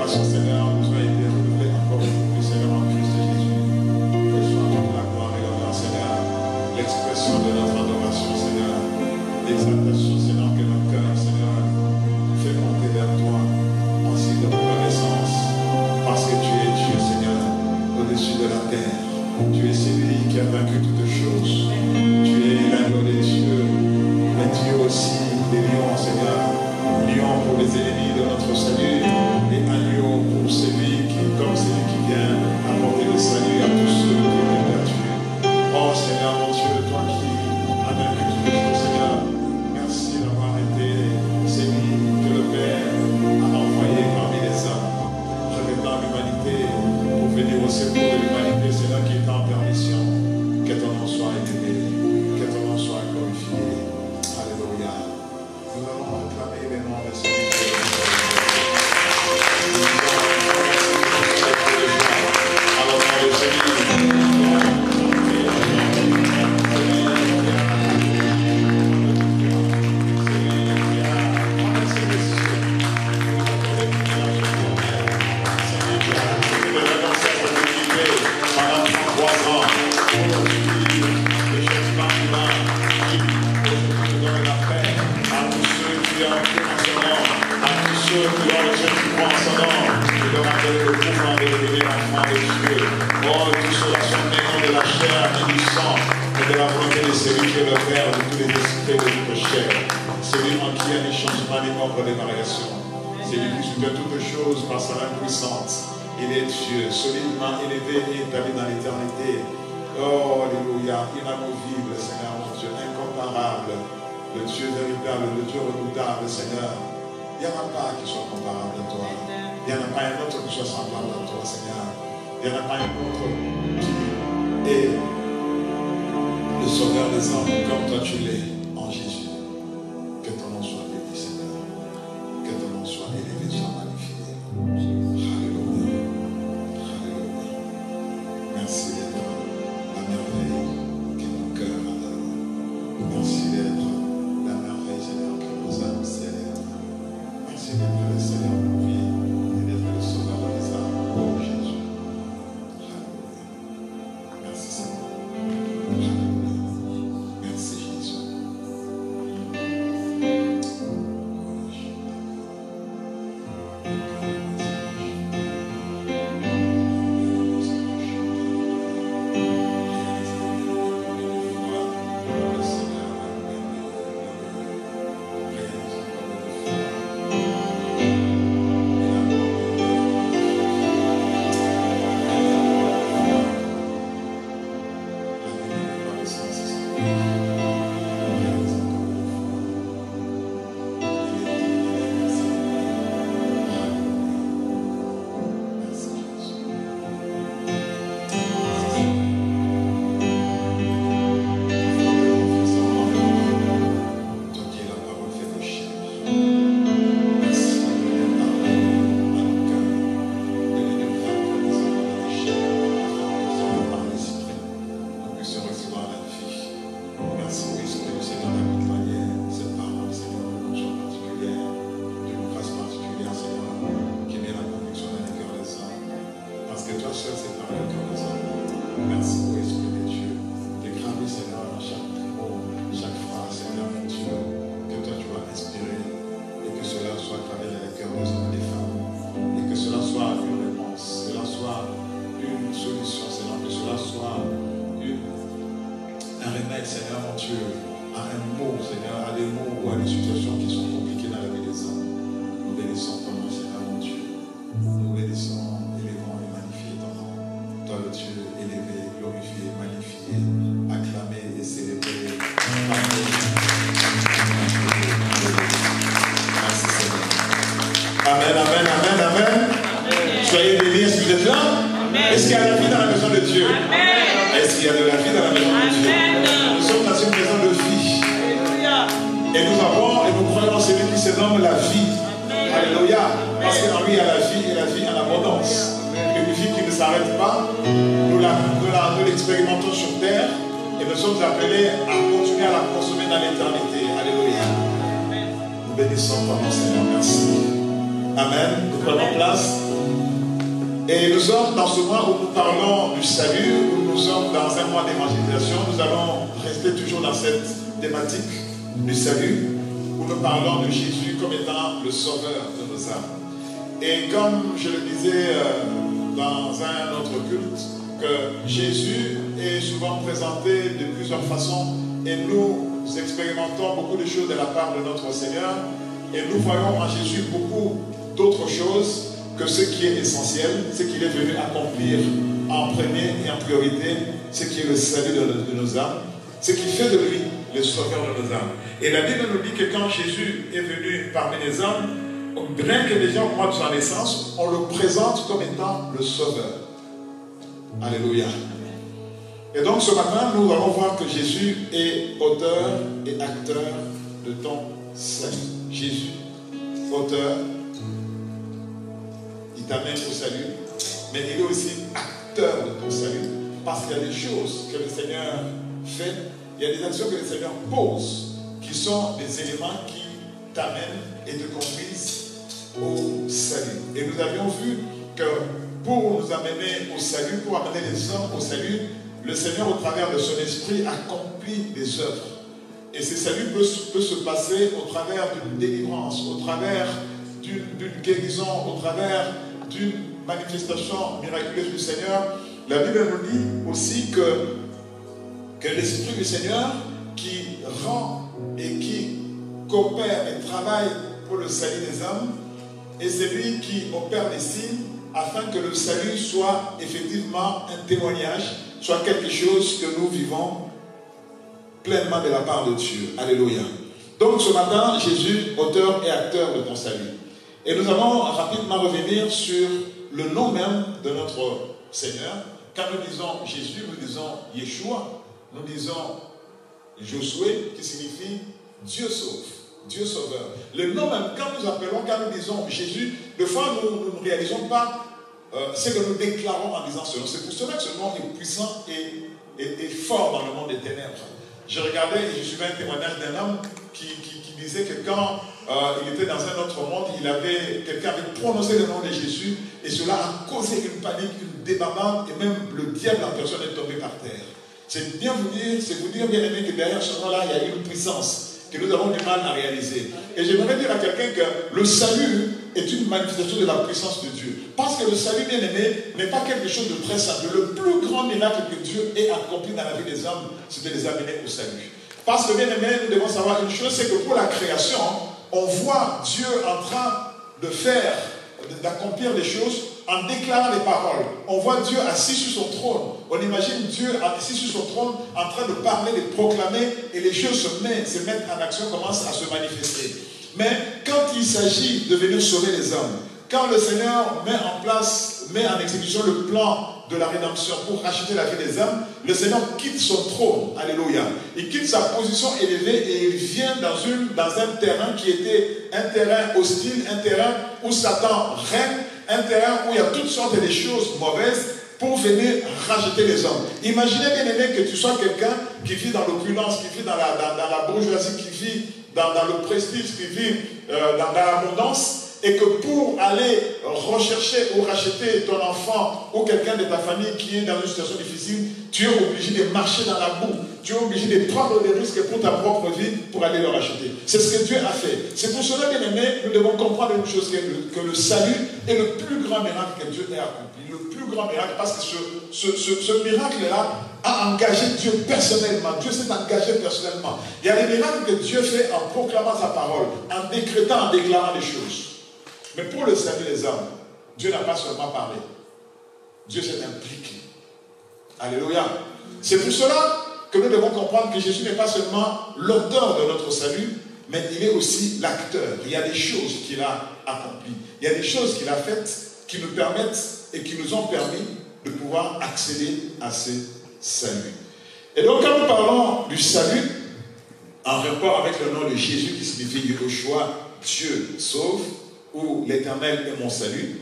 adoration, Seigneur, nous a été renouvelée encore et plus, Seigneur, en Christ Jésus. Que soit toute la gloire et l'honneur, Seigneur, l'expression de notre adoration, Seigneur, l'exaltation, Seigneur, que notre cœur, Seigneur, fait monter vers toi en signe de reconnaissance, parce que tu es Dieu, Seigneur, au-dessus de la terre. Tu es celui qui a vaincu toutes choses. Tu es l'agneau des dieux, mais Dieu aussi des lions, Seigneur. Lion pour les ennemis de notre salut et agneau pour celui qui, comme celui qui vient apporter le salut à tous ceux qui ont perdu. Oh Seigneur, mon Dieu, toi qui as vaincu toutes choses, Seigneur, merci d'avoir été celui que le Père a envoyé parmi les hommes, revêtant l'humanité pour venir au secours de l'humanité, Seigneur, qui est en permission. Que ton nom soit élevé, que ton nom soit glorifié. Alléluia. Nous allons acclamer les noms de celui qui est alors, le par sa main puissante. Il est Dieu, solidement élevé et établi dans l'éternité. Oh, alléluia, inamovible, Seigneur, mon Dieu, incomparable, le Dieu véritable, le Dieu redoutable, Seigneur. Il n'y en a pas qui soit comparable à toi. Il n'y en a pas un autre qui soit semblable à toi, Seigneur. Il n'y en a pas un autre qui est le sauveur des hommes comme toi tu l'es en Jésus. Que ton nom soit béni, Seigneur. Que ton nom soit élevé, soit magnifié. Alléluia. Alléluia. Merci d'être la merveille que mon cœur adore. Merci d'être la merveille, Seigneur, que nos âmes célèbrent. Merci d'être le Seigneur de nos vies et d'être le sauveur des âmes. Oh Jésus. Alléluia. Merci Seigneur. Alléluia. Merci Jésus. Amen, amen, amen, amen. Soyez bénis, est-ce que vous êtes là? Est-ce qu'il y a la vie dans la maison de Dieu? Est-ce qu'il y a de la vie dans la maison de Dieu? Nous sommes dans une maison de vie. Et nous avons, et nous croyons en celui qui se nomme la vie. Alléluia. Parce qu'en lui il y a la vie et la vie en abondance. Une vie qui ne s'arrête pas. Nous l'expérimentons sur terre et nous sommes appelés à continuer à la consommer dans l'éternité. Alléluia. Nous bénissons ton nom, Seigneur. Merci. Amen. Nous prenons place. Et nous sommes dans ce mois où nous parlons du salut, où nous sommes dans un mois d'évangélisation. Nous allons rester toujours dans cette thématique du salut, où nous parlons de Jésus comme étant le sauveur de nos âmes. Et comme je le disais dans un autre culte, que Jésus est souvent présenté de plusieurs façons et nous expérimentons beaucoup de choses de la part de notre Seigneur et nous voyons en Jésus beaucoup d'autres choses que ce qui est essentiel, ce qu'il est venu accomplir en premier et en priorité, ce qui est le salut de nos âmes, ce qui fait de lui le sauveur de nos âmes. Et la Bible nous dit que quand Jésus est venu parmi les hommes, bien que déjà au mois de sa naissance, on le présente comme étant le sauveur. Alléluia. Et donc ce matin, nous allons voir que Jésus est auteur et acteur de ton salut. Jésus, auteur, il t'amène au salut, mais il est aussi acteur de ton salut, parce qu'il y a des choses que le Seigneur fait, il y a des actions que le Seigneur pose, qui sont des éléments qui t'amènent et te conduisent au salut. Et nous avions vu que pour nous amener au salut, pour amener les hommes au salut, le Seigneur, au travers de son esprit, accomplit des œuvres. Et ce salut peut se passer au travers d'une délivrance, au travers d'une guérison, au travers d'une manifestation miraculeuse du Seigneur. La Bible nous dit aussi que l'Esprit du Seigneur qui rend et qui coopère et travaille pour le salut des hommes, et c'est lui qui opère les signes afin que le salut soit effectivement un témoignage, soit quelque chose que nous vivons pleinement de la part de Dieu. Alléluia. Donc ce matin, Jésus, auteur et acteur de ton salut. Et nous allons rapidement revenir sur le nom même de notre Seigneur. Quand nous disons Jésus, nous disons Yeshua, nous disons Josué, qui signifie Dieu sauve, Dieu sauveur. Le nom même, quand nous disons Jésus, des fois nous ne réalisons pas ce que nous déclarons en disant ce nom. C'est pour cela que ce nom est puissant et fort dans le monde des ténèbres. Je regardais et je suivais un témoignage d'un homme qui disait que quand il était dans un autre monde, quelqu'un avait prononcé le nom de Jésus et cela a causé une panique, une débandade et même le diable en personne est tombé par terre. C'est bien vous dire, bien aimé, que derrière ce nom-là, il y a une puissance que nous avons du mal à réaliser. Et j'aimerais dire à quelqu'un que le salut est une manifestation de la puissance de Dieu. Parce que le salut, bien aimé, n'est pas quelque chose de très simple. Le plus grand miracle que Dieu ait accompli dans la vie des hommes, c'est de les amener au salut. Parce que, bien aimé, nous devons savoir une chose, c'est que pour la création, on voit Dieu en train d'accomplir des choses en déclarant les paroles. On voit Dieu assis sur son trône. On imagine Dieu assis sur son trône en train de parler, de proclamer, et les choses se mettent en action, commencent à se manifester. Mais quand il s'agit de venir sauver les hommes, quand le Seigneur met en exécution le plan de la rédemption pour racheter la vie des hommes, le Seigneur quitte son trône. Alléluia. Il quitte sa position élevée et il vient dans un terrain qui était un terrain hostile, un terrain où Satan règne, un terrain où il y a toutes sortes de choses mauvaises pour venir racheter les hommes. Imaginez, bien aimé, que tu sois quelqu'un qui vit dans l'opulence, qui vit dans la bourgeoisie, qui vit dans le prestige, qui vit dans l'abondance, et que pour aller rechercher ou racheter ton enfant ou quelqu'un de ta famille qui est dans une situation difficile, tu es obligé de marcher dans la boue, tu es obligé de prendre des risques pour ta propre vie pour aller le racheter. C'est ce que Dieu a fait. C'est pour cela, bien aimé, nous devons comprendre une chose, que le salut est le plus grand miracle que Dieu ait accompli. Le plus grand miracle, parce que ce miracle-là a engagé Dieu personnellement. Dieu s'est engagé personnellement. Il y a des miracles que Dieu fait en proclamant sa parole, en décrétant, en déclarant des choses. Mais pour le salut des hommes, Dieu n'a pas seulement parlé. Dieu s'est impliqué. Alléluia. C'est pour cela que nous devons comprendre que Jésus n'est pas seulement l'auteur de notre salut, mais il est aussi l'acteur. Il y a des choses qu'il a accomplies. Il y a des choses qu'il a faites qui nous permettent et qui nous ont permis de pouvoir accéder à ce salut. Et donc quand nous parlons du salut, en rapport avec le nom de Jésus qui signifie Yeshua, Dieu sauve, ou l'Éternel est mon salut.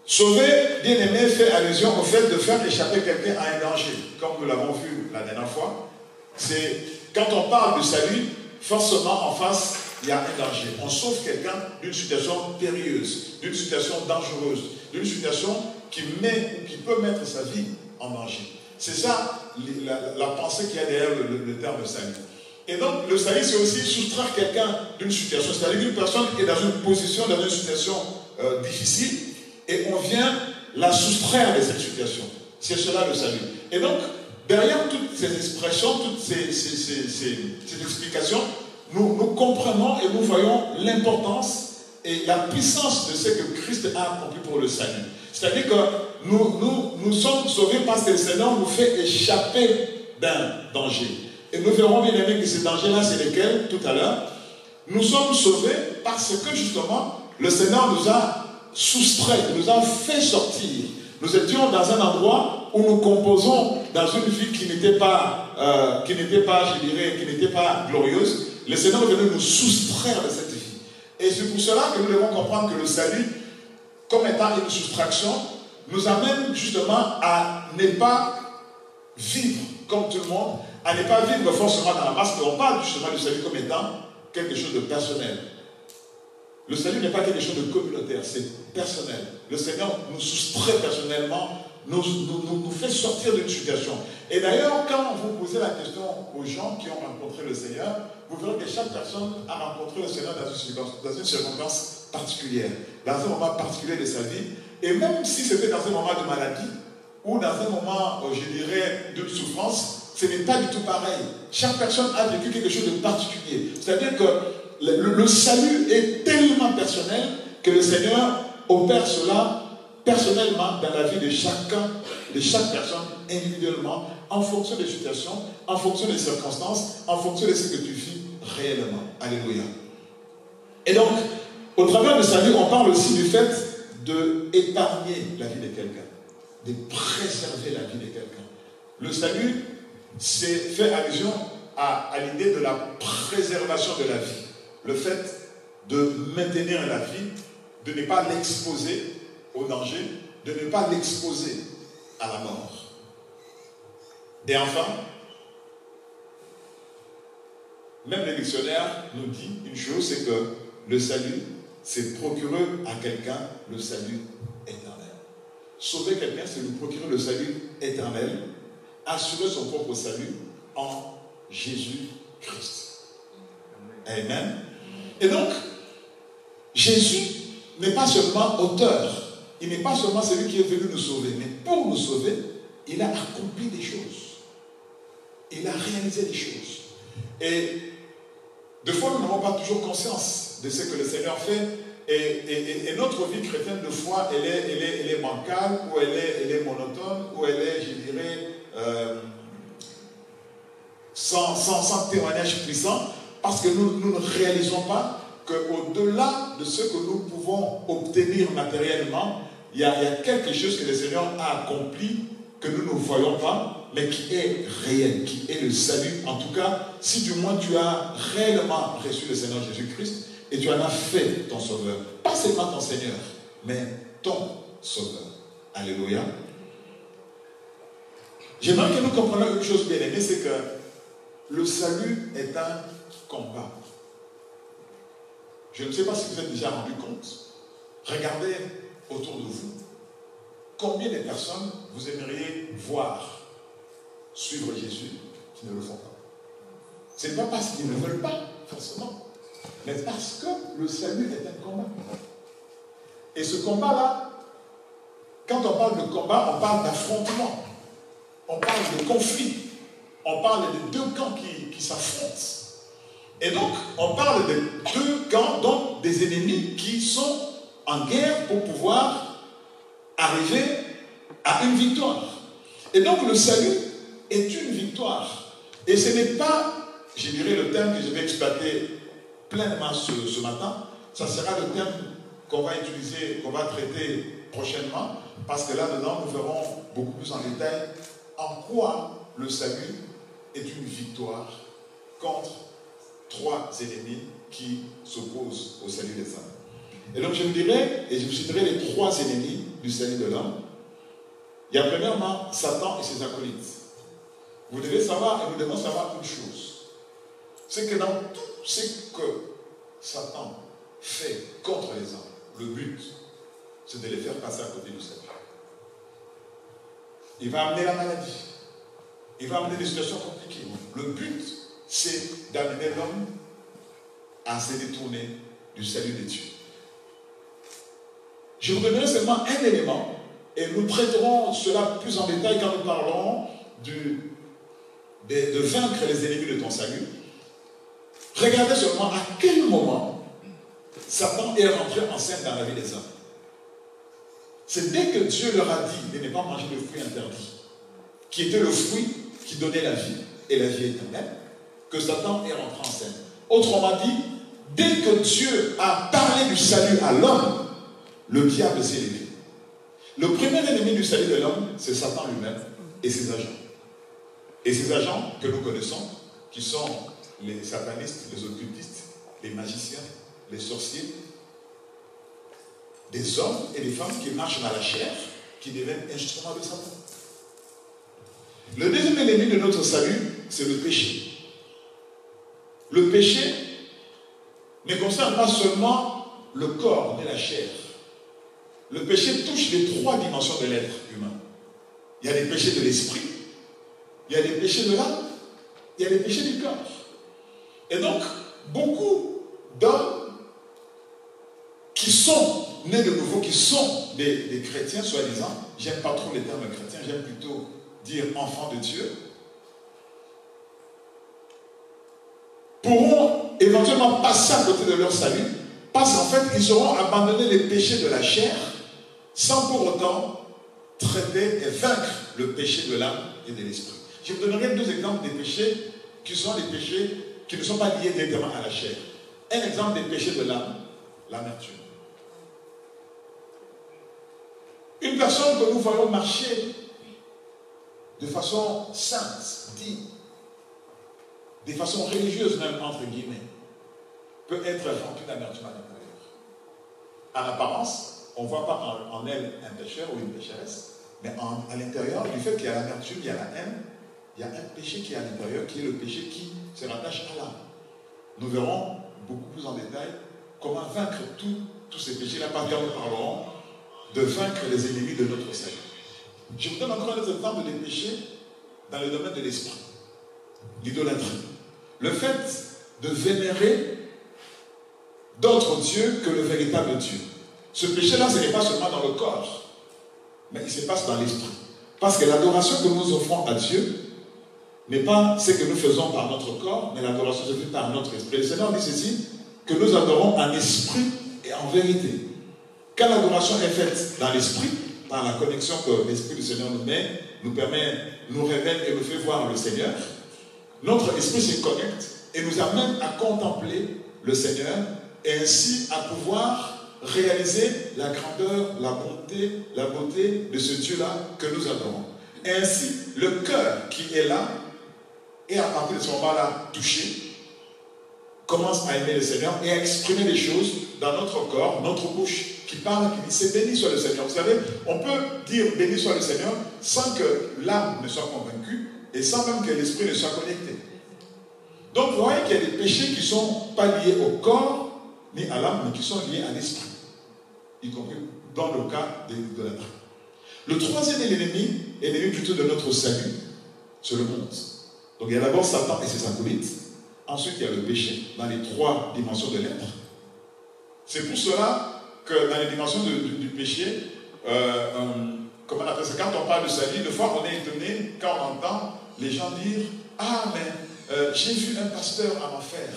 Sauver, bien aimé, fait allusion au fait de faire échapper quelqu'un à un danger. Comme nous l'avons vu la dernière fois, c'est quand on parle de salut, forcément en face, il y a un danger. On sauve quelqu'un d'une situation périlleuse, d'une situation dangereuse, d'une situation qui met ou qui peut mettre sa vie en danger. C'est ça la pensée qu'il y a derrière le terme salut. Et donc, le salut, c'est aussi soustraire quelqu'un d'une situation. C'est-à-dire qu'une personne est dans une position, dans une situation difficile, et on vient la soustraire de cette situation. C'est cela le salut. Et donc, derrière toutes ces expressions, toutes ces explications, nous comprenons et nous voyons l'importance et la puissance de ce que Christ a accompli pour le salut. C'est-à-dire que nous sommes sauvés parce que le Seigneur nous fait échapper d'un danger. Et nous verrons bien aimé que ces dangers-là, c'est lesquels tout à l'heure. Nous sommes sauvés parce que justement, le Seigneur nous a soustraits, nous a fait sortir. Nous étions dans un endroit où nous composons dans une vie qui n'était pas, je dirais, qui n'était pas glorieuse. Le Seigneur est venu nous soustraire de cette vie. Et c'est pour cela que nous devons comprendre que le salut, comme étant une soustraction, nous amène justement à ne pas vivre comme tout le monde, à ne pas vivre forcément dans la masse, mais on parle justement du salut comme étant quelque chose de personnel. Le salut n'est pas quelque chose de communautaire, c'est personnel. Le Seigneur nous soustrait personnellement, nous fait sortir d'une situation. Et d'ailleurs, quand vous posez la question aux gens qui ont rencontré le Seigneur, vous verrez que chaque personne a rencontré le Seigneur dans une circonstance particulière, dans un moment particulier de sa vie. Et même si c'était dans un moment de maladie, ou dans un moment, je dirais, de souffrance, ce n'est pas du tout pareil. Chaque personne a vécu quelque chose de particulier. C'est-à-dire que le salut est tellement personnel que le Seigneur opère cela personnellement dans la vie de chaque personne, individuellement, en fonction des situations, en fonction des circonstances, en fonction de ce que tu vis réellement. Alléluia. Et donc, au travers du salut, on parle aussi du fait d'épargner la vie de quelqu'un, de préserver la vie de quelqu'un. Le salut, c'est fait allusion à l'idée de la préservation de la vie. Le fait de maintenir la vie, de ne pas l'exposer au danger, de ne pas l'exposer à la mort. Et enfin, même le dictionnaire nous dit une chose, c'est que le salut, c'est procurer à quelqu'un le salut éternel. Sauver quelqu'un, c'est lui procurer le salut éternel, assurer son propre salut en Jésus-Christ. Amen. Et donc, Jésus n'est pas seulement auteur, il n'est pas seulement celui qui est venu nous sauver, mais pour nous sauver, il a accompli des choses. Il a réalisé des choses. Et des fois, nous n'avons pas toujours conscience de ce que le Seigneur fait. Et notre vie chrétienne, de foi, elle est bancale, ou elle est monotone, ou elle est, je dirais, sans témoignage puissant, parce que nous ne réalisons pas qu'au-delà de ce que nous pouvons obtenir matériellement, il y a quelque chose que le Seigneur a accompli, que nous ne voyons pas, mais qui est réel, qui est le salut. En tout cas, si du moins tu as réellement reçu le Seigneur Jésus-Christ, et tu en as fait ton sauveur. Pas seulement ton Seigneur, mais ton sauveur. Alléluia. J'aimerais que nous comprenions une chose bien aimée, c'est que le salut est un combat. Je ne sais pas si vous êtes déjà rendu compte. Regardez autour de vous. Combien de personnes vous aimeriez voir suivre Jésus qui ne le font pas? Ce n'est pas parce qu'ils ne veulent pas, forcément, mais parce que le salut est un combat. Et ce combat-là, quand on parle de combat, on parle d'affrontement. On parle de conflit. On parle de deux camps qui s'affrontent. Et donc, on parle de deux camps, donc des ennemis qui sont en guerre pour pouvoir arriver à une victoire. Et donc, le salut est une victoire. Et ce n'est pas, je dirais, le thème que je vais exploiter pleinement ce matin. Ça sera le thème qu'on va utiliser, qu'on va traiter prochainement, parce que là-dedans, nous verrons beaucoup plus en détail en quoi le salut est une victoire contre trois ennemis qui s'opposent au salut des hommes. Et donc je vous dirai, et je vous citerai les trois ennemis du salut de l'homme. Il y a premièrement Satan et ses acolytes. Vous devez savoir, et nous devons savoir une chose, c'est que dans tout ce que Satan fait contre les hommes, le but, c'est de les faire passer à côté du salut. Il va amener la maladie. Il va amener des situations compliquées. Le but, c'est d'amener l'homme à se détourner du salut de Dieu. Je vous donnerai seulement un élément et nous traiterons cela plus en détail quand nous parlerons de vaincre les ennemis de ton salut. Regardez seulement à quel moment Satan est rentré en scène dans la vie des hommes. C'est dès que Dieu leur a dit de ne pas manger le fruit interdit, qui était le fruit qui donnait la vie et la vie éternelle, que Satan est rentré en scène. Autrement dit, dès que Dieu a parlé du salut à l'homme, le diable s'est levé. Le premier ennemi du salut de l'homme, c'est Satan lui-même et ses agents. Et ces agents que nous connaissons, qui sont les satanistes, les occultistes, les magiciens, les sorciers, des hommes et des femmes qui marchent dans la chair, qui deviennent instruments de Satan. Le deuxième ennemi de notre salut, c'est le péché. Le péché ne concerne pas seulement le corps ni la chair. Le péché touche les trois dimensions de l'être humain. Il y a les péchés de l'esprit, il y a les péchés de l'âme, il y a les péchés du cœur. Et donc, beaucoup d'hommes qui sont nés de nouveau, qui sont des chrétiens, soi-disant, j'aime pas trop les termes chrétiens, j'aime plutôt dire enfants de Dieu, pourront éventuellement passer à côté de leur salut, parce qu'en fait, ils auront abandonné les péchés de la chair, sans pour autant traiter et vaincre le péché de l'âme et de l'esprit. Je vous donnerai deux exemples des péchés qui sont des péchés qui ne sont pas liés directement à la chair. Un exemple des péchés de l'âme, l'amertume. Une personne que nous voyons marcher de façon sainte, digne, de façon religieuse même, entre guillemets, peut être remplie d'amertume à l'intérieur. En apparence, on ne voit pas en elle un pécheur ou une pécheresse, mais à l'intérieur, du fait qu'il y a l'amertume, il y a la haine, il y a un péché qui est à l'intérieur, qui est le péché qui se rattache à l'âme. Nous verrons beaucoup plus en détail comment vaincre tous ces péchés-là, parce que nous parlerons de vaincre les ennemis de notre salut. Je vous donne encore un autre exemple des péchés dans le domaine de l'esprit. L'idolâtrie. Le fait de vénérer d'autres dieux que le véritable Dieu. Ce péché-là, ce n'est pas seulement dans le corps, mais il se passe dans l'esprit. Parce que l'adoration que nous offrons à Dieu n'est pas ce que nous faisons par notre corps, mais l'adoration se fait par notre esprit. Le Seigneur dit ceci, que nous adorons en esprit et en vérité. Quand l'adoration est faite dans l'esprit, par la connexion que l'Esprit du Seigneur nous met, nous permet, nous révèle et nous fait voir le Seigneur, notre esprit se connecte et nous amène à contempler le Seigneur et ainsi à pouvoir réaliser la grandeur, la beauté de ce Dieu-là que nous adorons. Et ainsi, le cœur qui est là, et à partir de ce moment-là touché, commence à aimer le Seigneur et à exprimer des choses dans notre corps, notre bouche, qui parle, qui dit c'est béni soit le Seigneur. Vous savez, on peut dire béni soit le Seigneur sans que l'âme ne soit convaincue et sans même que l'esprit ne soit connecté. Donc vous voyez qu'il y a des péchés qui ne sont pas liés au corps ni à l'âme, mais qui sont liés à l'esprit, y compris dans le cas de l'idolâtrie. Le troisième ennemi plutôt de notre salut, c'est le monde. Donc il y a d'abord Satan et ses acolytes. Ensuite, il y a le péché dans les trois dimensions de l'être. C'est pour cela que dans les dimensions du péché, comment on appelle ça, quand on parle de salut, des fois on est étonné quand on entend les gens dire « Ah, mais j'ai vu un pasteur en enfer,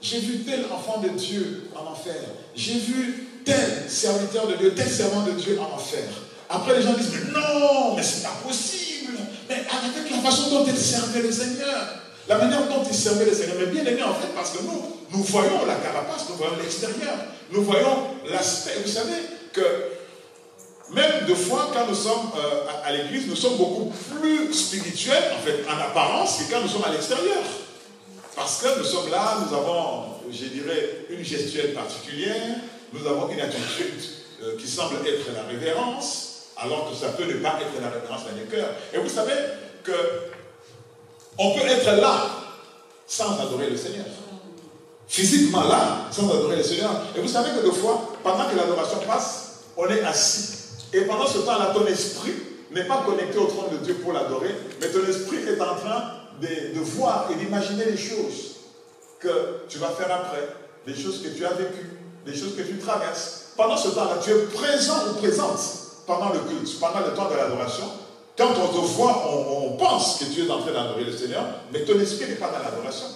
j'ai vu tel enfant de Dieu en enfer, j'ai vu tel serviteur de Dieu, tel servant de Dieu en enfer. » Après les gens disent « Mais non, mais c'est pas possible, mais avec la façon dont il servait le Seigneur. » La manière dont il servait le Seigneur, mais bien aimé en fait, parce que nous voyons la carapace, nous voyons l'extérieur, nous voyons l'aspect. Vous savez que même deux fois, quand nous sommes à l'église, nous sommes beaucoup plus spirituels, en fait, en apparence, que quand nous sommes à l'extérieur. Parce que nous sommes là, nous avons, je dirais, une gestuelle particulière, nous avons une attitude qui semble être la révérence, alors que ça peut ne pas être la révérence dans les cœurs. Et vous savez que on peut être là sans adorer le Seigneur. Physiquement là, sans adorer le Seigneur. Et vous savez que des fois, pendant que l'adoration passe, on est assis. Et pendant ce temps-là, ton esprit n'est pas connecté au trône de Dieu pour l'adorer, mais ton esprit est en train de voir et d'imaginer les choses que tu vas faire après, des choses que tu as vécues, des choses que tu traverses. Pendant ce temps-là, tu es présent ou présente pendant le culte, pendant le temps de l'adoration. Quand on te voit, on pense que tu es en train d'adorer le Seigneur, mais ton esprit n'est pas dans l'adoration.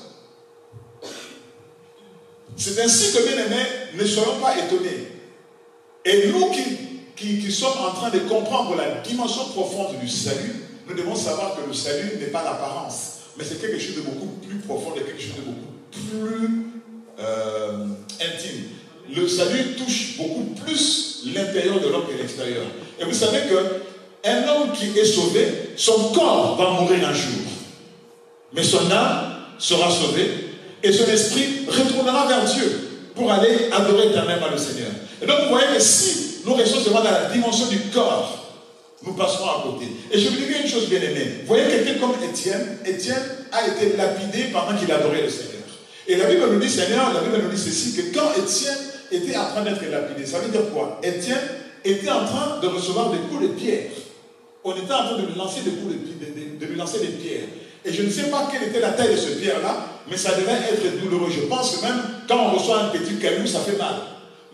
C'est ainsi que, bien aimés, ne soyons pas étonnés. Et nous qui sommes en train de comprendre la dimension profonde du salut, nous devons savoir que le salut n'est pas l'apparence, mais c'est quelque chose de beaucoup plus profond, de quelque chose de beaucoup plus intime. Le salut touche beaucoup plus l'intérieur de l'homme que l'extérieur. Et vous savez qu'un homme qui est sauvé, son corps va mourir un jour. Mais son âme sera sauvée et son esprit retournera vers Dieu pour aller adorer éternellement le Seigneur. Et donc vous voyez que si nous restons seulement dans la dimension du corps, nous passerons à côté. Et je vous dis une chose bien aimée. Vous voyez quelqu'un comme Étienne. Étienne a été lapidé pendant qu'il adorait le Seigneur. Et la Bible nous dit, Seigneur, la Bible nous dit ceci, que quand Étienne était en train d'être lapidé, ça veut dire quoi? Étienne était en train de recevoir des coups de pierre. On était en train de lui lancer des coups de lui lancer des pierres. Et je ne sais pas quelle était la taille de ce pierre-là, mais ça devait être douloureux. Je pense que même quand on reçoit un petit caillou, ça fait mal.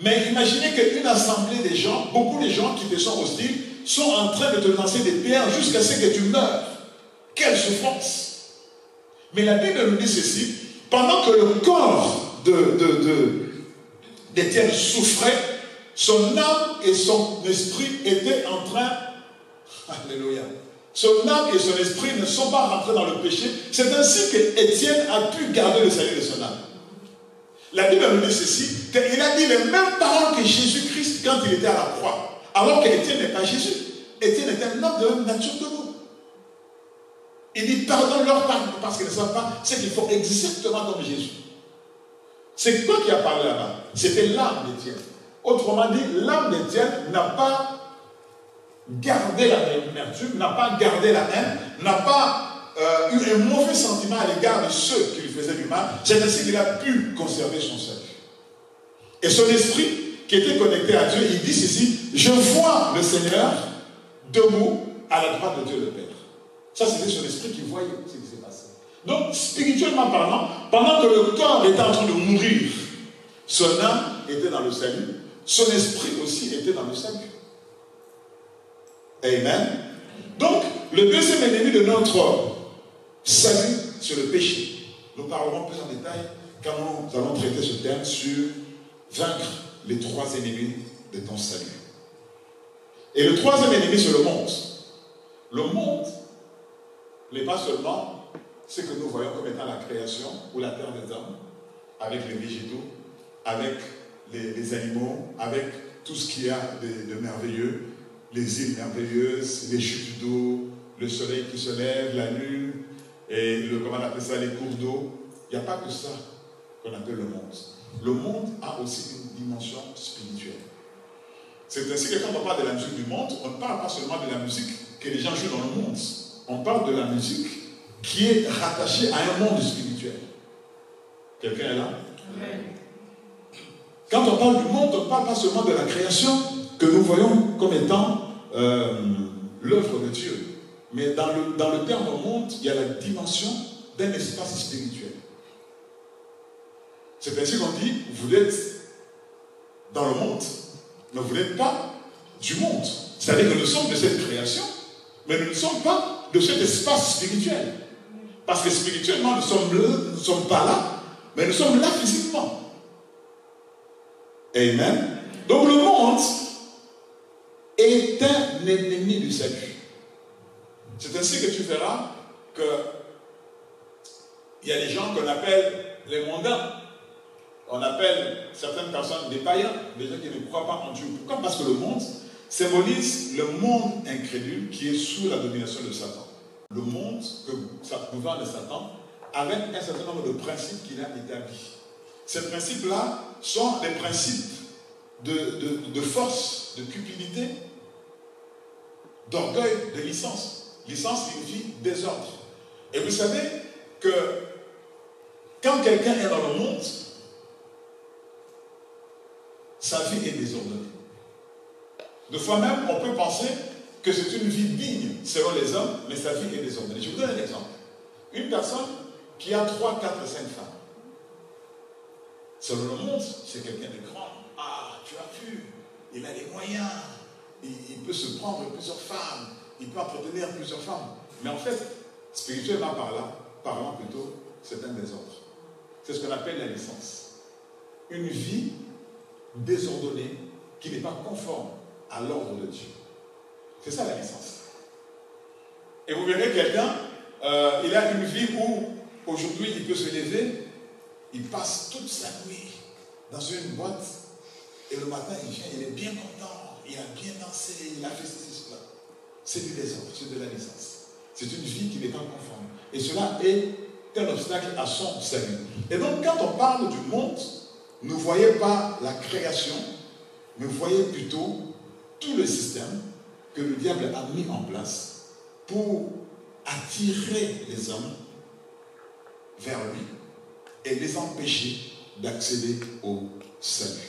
Mais imaginez qu'une assemblée de gens, beaucoup de gens qui te sont hostiles, sont en train de te lancer des pierres jusqu'à ce que tu meurs. Quelle souffrance! Mais la Bible nous dit ceci, pendant que le corps d'Étienne souffrait, son âme et son esprit étaient en train, alléluia, son âme et son esprit ne sont pas rentrés dans le péché. C'est ainsi qu'Étienne a pu garder le salut de son âme. La Bible nous dit ceci, qu'il a dit les mêmes paroles que Jésus-Christ quand il était à la croix. Alors qu'Étienne n'est pas Jésus. Étienne est un homme de la même nature que nous. Il dit pardonne-leur parce qu'ils ne savent pas ce qu'il faut exactement comme Jésus. C'est quoi qui a parlé là-bas? C'était l'âme d'Étienne. Autrement dit, l'âme d'Étienne n'a pas gardé la amertume, n'a pas gardé la haine, n'a pas eu un mauvais sentiment à l'égard de ceux qui lui faisaient du mal. C'est ainsi qu'il a pu conserver son salut. Et son esprit, qui était connecté à Dieu, il dit ceci, je vois le Seigneur debout à la droite de Dieu le Père. Ça, c'était son esprit qui voyait ce qui s'est passé. Donc, spirituellement parlant, pendant que le corps était en train de mourir, son âme était dans le salut, son esprit aussi était dans le salut. Amen. Donc, le deuxième ennemi de notre salut, c'est le péché. Nous parlerons plus en détail quand nous allons traiter ce thème sur vaincre les trois ennemis de ton salut. Et le troisième ennemi, c'est le monde. Le monde n'est pas seulement ce que nous voyons comme étant la création ou la terre des hommes, avec les végétaux, avec les animaux, avec tout ce qu'il y a de merveilleux, les îles merveilleuses, les chutes d'eau, le soleil qui se lève, la lune, et comment on appelle ça, les cours d'eau. Il n'y a pas que ça qu'on appelle le monde. Le monde a aussi une dimension spirituelle. C'est ainsi que quand on parle de la musique du monde, on ne parle pas seulement de la musique que les gens jouent dans le monde. On parle de la musique qui est rattachée à un monde spirituel. Quelqu'un est là? Amen. Quand on parle du monde, on ne parle pas seulement de la création que nous voyons comme étant l'œuvre de Dieu. Mais dans le terme monde, il y a la dimension d'un espace spirituel. C'est ainsi qu'on dit, vous êtes dans le monde, mais vous n'êtes pas du monde. C'est-à-dire que nous sommes de cette création, mais nous ne sommes pas de cet espace spirituel. Parce que spirituellement, nous ne sommes pas là, mais nous sommes là physiquement. Amen. Donc le monde est un ennemi du salut. C'est ainsi que tu verras qu'il y a des gens qu'on appelle les mondains. On appelle certaines personnes des païens, des gens qui ne croient pas en Dieu. Pourquoi? Parce que le monde symbolise le monde incrédule qui est sous la domination de Satan. Le monde que ça gouverne de Satan avec un certain nombre de principes qu'il a établis. Ces principes-là sont des principes de force, de cupidité, d'orgueil, de licence. Licence signifie désordre. Et vous savez que quand quelqu'un est dans le monde, sa vie est désordonnée. De fois même, on peut penser que c'est une vie digne selon les hommes, mais sa vie est désordonnée. Je vous donne un exemple. Une personne qui a 3, 4, 5 femmes. Selon le monde, c'est quelqu'un de grand. Ah, tu as vu, il a les moyens, il peut se prendre plusieurs femmes, il peut entretenir plusieurs femmes. Mais en fait, spirituellement parlant plutôt, c'est un désordre. C'est ce qu'on appelle la licence. Une vie désordonnée qui n'est pas conforme à l'ordre de Dieu. C'est ça la licence. Et vous verrez quelqu'un, il a une vie où aujourd'hui il peut se lever, il passe toute sa nuit dans une boîte et le matin il vient, il est bien content, il a bien dansé, il a fait ceci, cela. C'est du désordre, c'est de la licence. C'est une vie qui n'est pas conforme. Et cela est un obstacle à son salut. Et donc quand on parle du monde, ne voyez pas la création, mais voyez plutôt tout le système que le diable a mis en place pour attirer les hommes vers lui et les empêcher d'accéder au salut.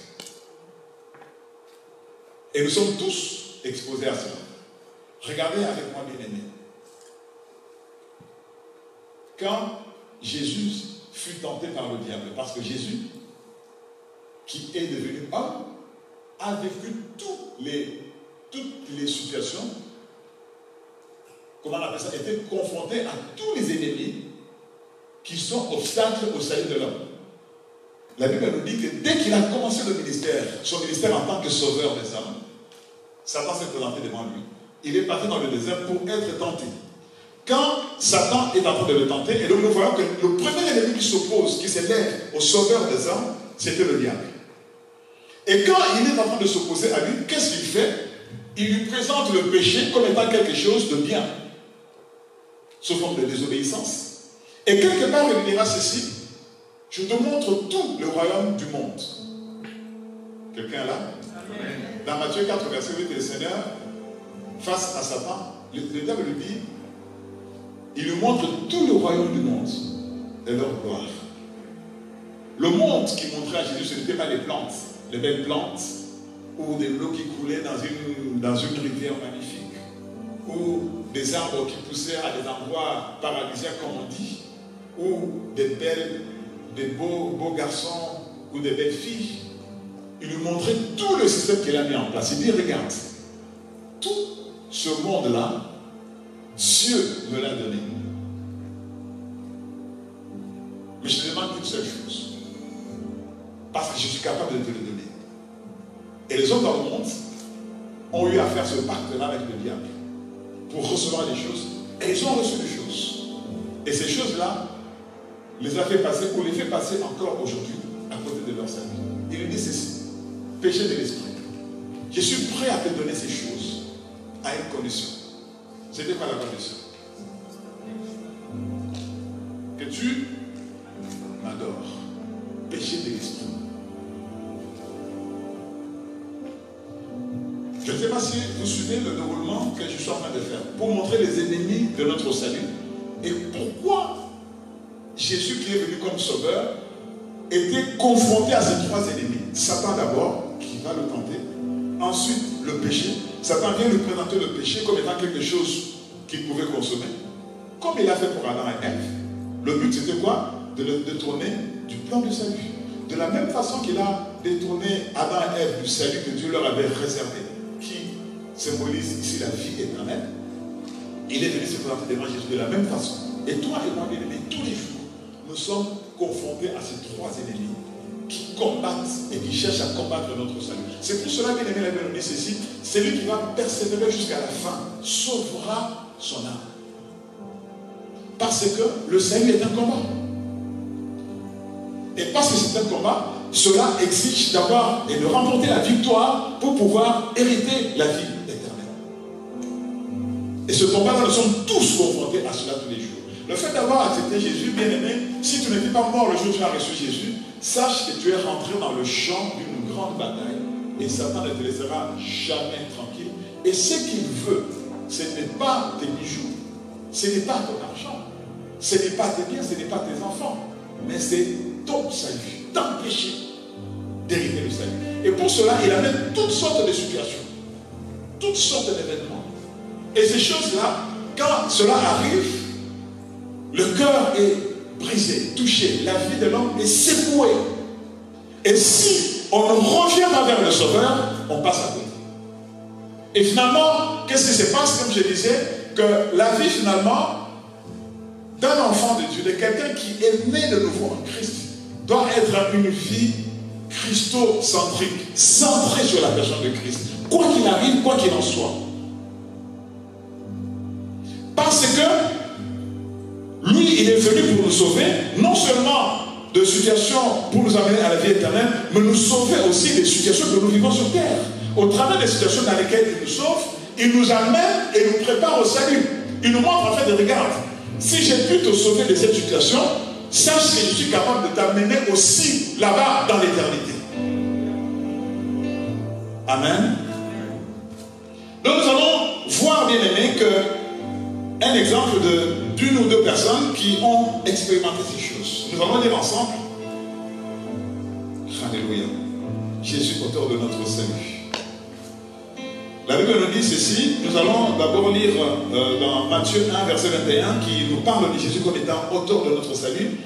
Et nous sommes tous exposés à cela. Regardez avec moi, bien-aimés. Quand Jésus fut tenté par le diable, parce que Jésus, qui est devenu homme, a vécu toutes les situations, comment on appelle ça, était confronté à tous les ennemis qui sont obstacles au salut de l'homme. La Bible nous dit que dès qu'il a commencé le ministère, son ministère en tant que sauveur des hommes, Satan s'est présenté devant lui. Il est parti dans le désert pour être tenté. Quand Satan est en train de le tenter, et donc nous voyons que le premier ennemi qui s'oppose, qui s'élève au sauveur des hommes, c'était le diable. Et quand il est en train de s'opposer à lui, qu'est-ce qu'il fait? Il lui présente le péché comme étant quelque chose de bien, sous forme de désobéissance. Et quelque part, il dira ceci: je te montre tout le royaume du monde. Quelqu'un là? Amen. Dans Matthieu 4, verset 8, le Seigneur, face à Satan, le diable lui dit, il lui montre tout le royaume du monde et leur gloire. Le monde qui montrait à Jésus, ce n'était pas les plantes, les belles plantes, ou des l'eau qui coulait dans une rivière magnifique, ou des arbres qui poussaient à des endroits paradisiaques, comme on dit, ou des beaux garçons, ou des belles filles. Il lui montrait tout le système qu'il a mis en place. Il dit, regarde, tout ce monde-là, Dieu me l'a donné. Mais je te demande une seule chose, parce que je suis capable de te le donner. Et les hommes dans le monde ont eu à faire ce pacte-là avec le diable pour recevoir des choses. Et ils ont reçu des choses. Et ces choses-là les a fait passer, ou les fait passer encore aujourd'hui à côté de leur salut. Il lui dit ceci: péché de l'esprit. Je suis prêt à te donner ces choses à une condition. C'était quoi la condition? Que tu m'adores. Péché de l'esprit. Je ne sais pas si vous suivez le déroulement que je suis en train de faire pour montrer les ennemis de notre salut et pourquoi Jésus, qui est venu comme sauveur, était confronté à ces trois ennemis. Satan d'abord, qui va le tenter. Ensuite, le péché. Satan vient lui présenter le péché comme étant quelque chose qu'il pouvait consommer. Comme il a fait pour Adam et Ève. Le but, c'était quoi? De le détourner du plan du salut. De la même façon qu'il a détourné Adam et Ève du salut que Dieu leur avait réservé, qui symbolise ici la vie éternelle, il est venu se présenter devant Jésus de la même façon. Et toi et moi, bien aimés, tous les jours, nous sommes confrontés à ces trois ennemis qui combattent et qui cherchent à combattre notre salut. C'est pour cela, bien aimé, la Bible nous dit ceci: celui qui va persévérer jusqu'à la fin sauvera son âme. Parce que le salut est un combat. Et parce que c'est un combat, cela exige d'avoir et de remporter la victoire pour pouvoir hériter la vie éternelle. Et ce combat-là, nous sommes tous confrontés à cela tous les jours. Le fait d'avoir accepté Jésus, bien aimé, si tu n'étais pas mort le jour où tu as reçu Jésus, sache que tu es rentré dans le champ d'une grande bataille et Satan ne te laissera jamais tranquille. Et ce qu'il veut, ce n'est pas tes bijoux, ce n'est pas ton argent, ce n'est pas tes biens, ce n'est pas tes enfants, mais c'est ton salut, t'empêcher d'hériter le salut. Et pour cela, il amène toutes sortes de situations, toutes sortes d'événements Et ces choses-là, quand cela arrive, le cœur est brisé, touché, la vie de l'homme est secouée. Et si on ne revient pas vers le Sauveur, on passe à côté. Et finalement, qu'est-ce qui se passe? Comme je disais, que la vie finalement d'un enfant de Dieu, de quelqu'un qui est né de nouveau en Christ, doit être une vie christocentrique, centrée sur la personne de Christ. Quoi qu'il arrive, quoi qu'il en soit. Parce que lui, il est venu pour nous sauver, non seulement de situations pour nous amener à la vie éternelle, mais nous sauver aussi des situations que nous vivons sur terre. Au travers des situations dans lesquelles il nous sauve, il nous amène et nous prépare au salut. Il nous montre en fait, regarde, si j'ai pu te sauver de cette situation, sache que je suis capable de t'amener aussi là-bas dans l'éternité. Amen. Donc nous allons voir, bien aimé, un exemple d'une ou deux personnes qui ont expérimenté ces choses. Nous allons lire ensemble. Alléluia. Jésus, auteur de notre salut. La Bible nous dit ceci. Nous allons d'abord lire dans Matthieu 1, verset 21, qui nous parle de Jésus comme étant auteur de notre salut,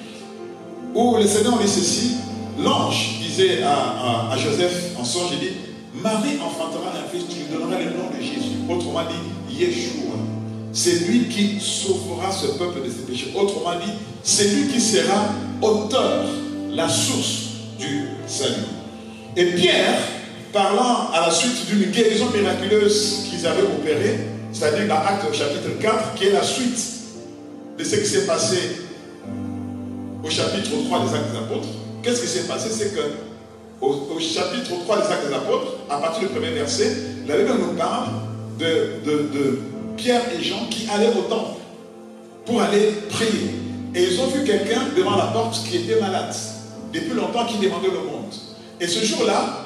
où le Seigneur dit ceci. L'ange disait à Joseph en songe, il dit, Marie enfantera un fils, tu lui donneras le nom de Jésus. Autrement dit, Yeshua. C'est lui qui sauvera ce peuple de ses péchés. Autrement dit, c'est lui qui sera auteur, la source du salut. Et Pierre, parlant à la suite d'une guérison miraculeuse qu'ils avaient opérée, c'est-à-dire dans Actes chapitre 4, qui est la suite de ce qui s'est passé au chapitre 3 des Actes des Apôtres. Qu'est-ce qui s'est passé? C'est que au chapitre 3 des Actes des Apôtres, à partir du premier verset, la Bible nous parle de Pierre et Jean qui allaient au temple pour aller prier. Et ils ont vu quelqu'un devant la porte qui était malade, depuis longtemps, qui demandait le monde. Et ce jour-là,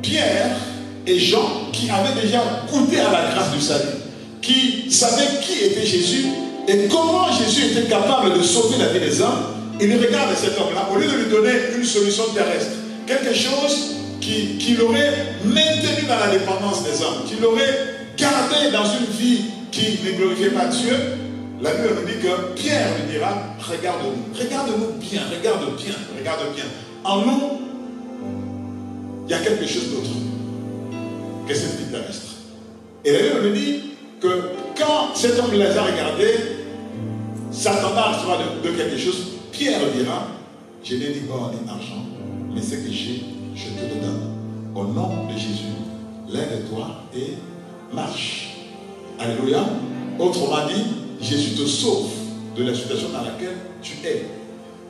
Pierre et Jean, qui avaient déjà goûté à la grâce du salut, qui savaient qui était Jésus et comment Jésus était capable de sauver la vie des hommes, ils regardent cet homme-là, au lieu de lui donner une solution terrestre, quelque chose qui l'aurait maintenu dans la dépendance des hommes, qui l'aurait gardé dans une vie qui ne glorifiait pas Dieu. La Bible nous dit que Pierre lui dira, regarde-nous, regarde-nous bien, regarde bien, regarde bien. En nous, il y a quelque chose d'autre que cette vie terrestre. Et la Bible nous dit que quand cet homme les a regardés, s'attendant à recevoir de quelque chose, Pierre dira, je n'ai ni or ni argent, mais ce que j'ai, je te le donne. Au nom de Jésus, lève-toi et marche. Alléluia. Autrement dit, Jésus te sauve de la situation dans laquelle tu es.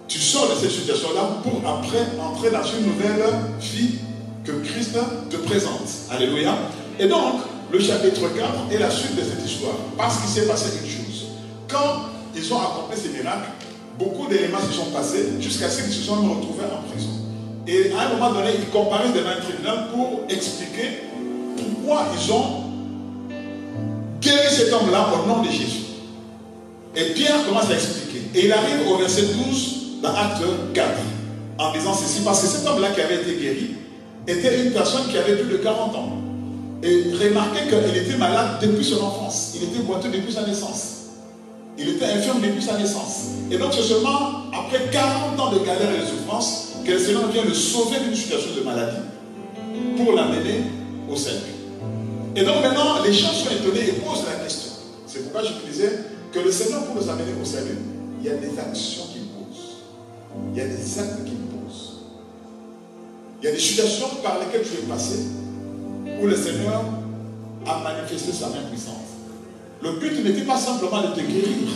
Tu sors de cette situation-là pour après entrer dans une nouvelle vie que Christ te présente. Alléluia. Et donc, le chapitre 4 est la suite de cette histoire. Parce qu'il s'est passé une chose. Quand ils ont accompli ces miracles, beaucoup d'éléments se sont passés jusqu'à ce qu'ils se soient retrouvés en prison. Et à un moment donné, ils comparaissent devant un tribunal pour expliquer pourquoi ils ont guéri cet homme-là au nom de Jésus. Et Pierre commence à expliquer. Et il arrive au verset 12 dans Acte 4 en disant ceci, parce que cet homme-là qui avait été guéri était une personne qui avait plus de 40 ans. Et remarquez qu'il était malade depuis son enfance. Il était boiteux depuis sa naissance. Il était infirme depuis sa naissance. Et donc c'est seulement après 40 ans de galère et de souffrance que le Seigneur vient le sauver d'une situation de maladie pour l'amener au salut. Et donc maintenant, les gens sont étonnés et posent la question. C'est pourquoi je vous disais que le Seigneur, pour nous amener au salut, il y a des actions qu'il pose. Il y a des actes qu'il pose. Il y a des situations par lesquelles tu es passé où le Seigneur a manifesté sa main puissante. Le but n'était pas simplement de te guérir.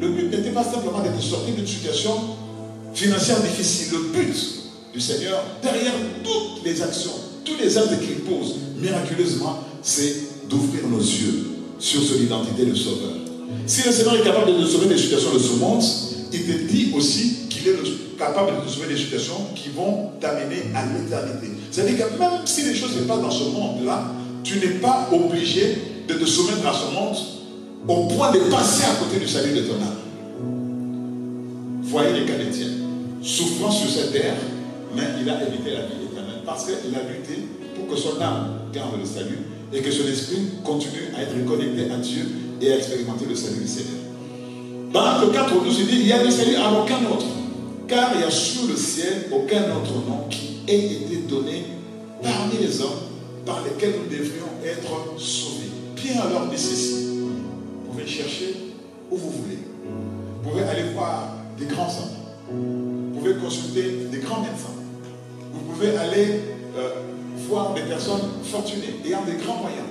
Le but n'était pas simplement de te sortir d'une situation financière difficile. Le but du Seigneur, derrière toutes les actions, tous les actes qu'il pose miraculeusement, c'est d'ouvrir nos yeux sur son identité de sauveur. Si le Seigneur est capable de nous sauver des situations de ce monde, il te dit aussi qu'il est capable de nous sauver des situations qui vont t'amener à l'éternité. C'est-à-dire que même si les choses se passent dans ce monde-là, tu n'es pas obligé de te soumettre à ce monde au point de passer à côté du salut de ton âme. Voyez les cas d'Étienne, souffrant sur cette terre, mais il a évité la vie éternelle parce qu'il a lutté pour que son âme garde le salut et que son esprit continue à être connecté à Dieu et à expérimenter le salut du Seigneur. Dans Actes 4:12, il dit, il y a du salut à aucun autre, car il y a sur le ciel aucun autre nom qui ait été donné parmi les hommes par lesquels nous devrions être sauvés. Pierre alors dit ceci, vous pouvez chercher où vous voulez, vous pouvez aller voir des grands hommes, vous pouvez consulter des grands médecins, vous pouvez aller voir des personnes fortunées, ayant des grands moyens.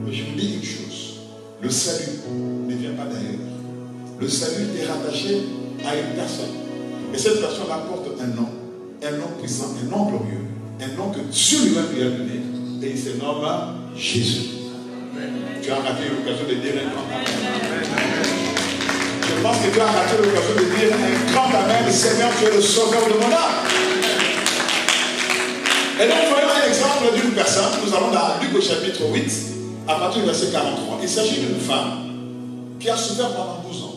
Mais je vous dis une chose, le salut ne vient pas d'ailleurs. Le salut est rattaché à une personne. Et cette personne apporte un nom puissant, un nom glorieux, un nom que Dieu lui-même lui a donné, et il se nomme Jésus. Tu as raté l'occasion de dire un grand amen. Je pense que tu as raté l'occasion de dire un grand amen. Seigneur, tu es le sauveur de mon âme. Et donc, voyons un exemple d'une personne. Nous allons dans Luc au chapitre 8, à partir du verset 43. Il s'agit d'une femme qui a souffert pendant 12 ans.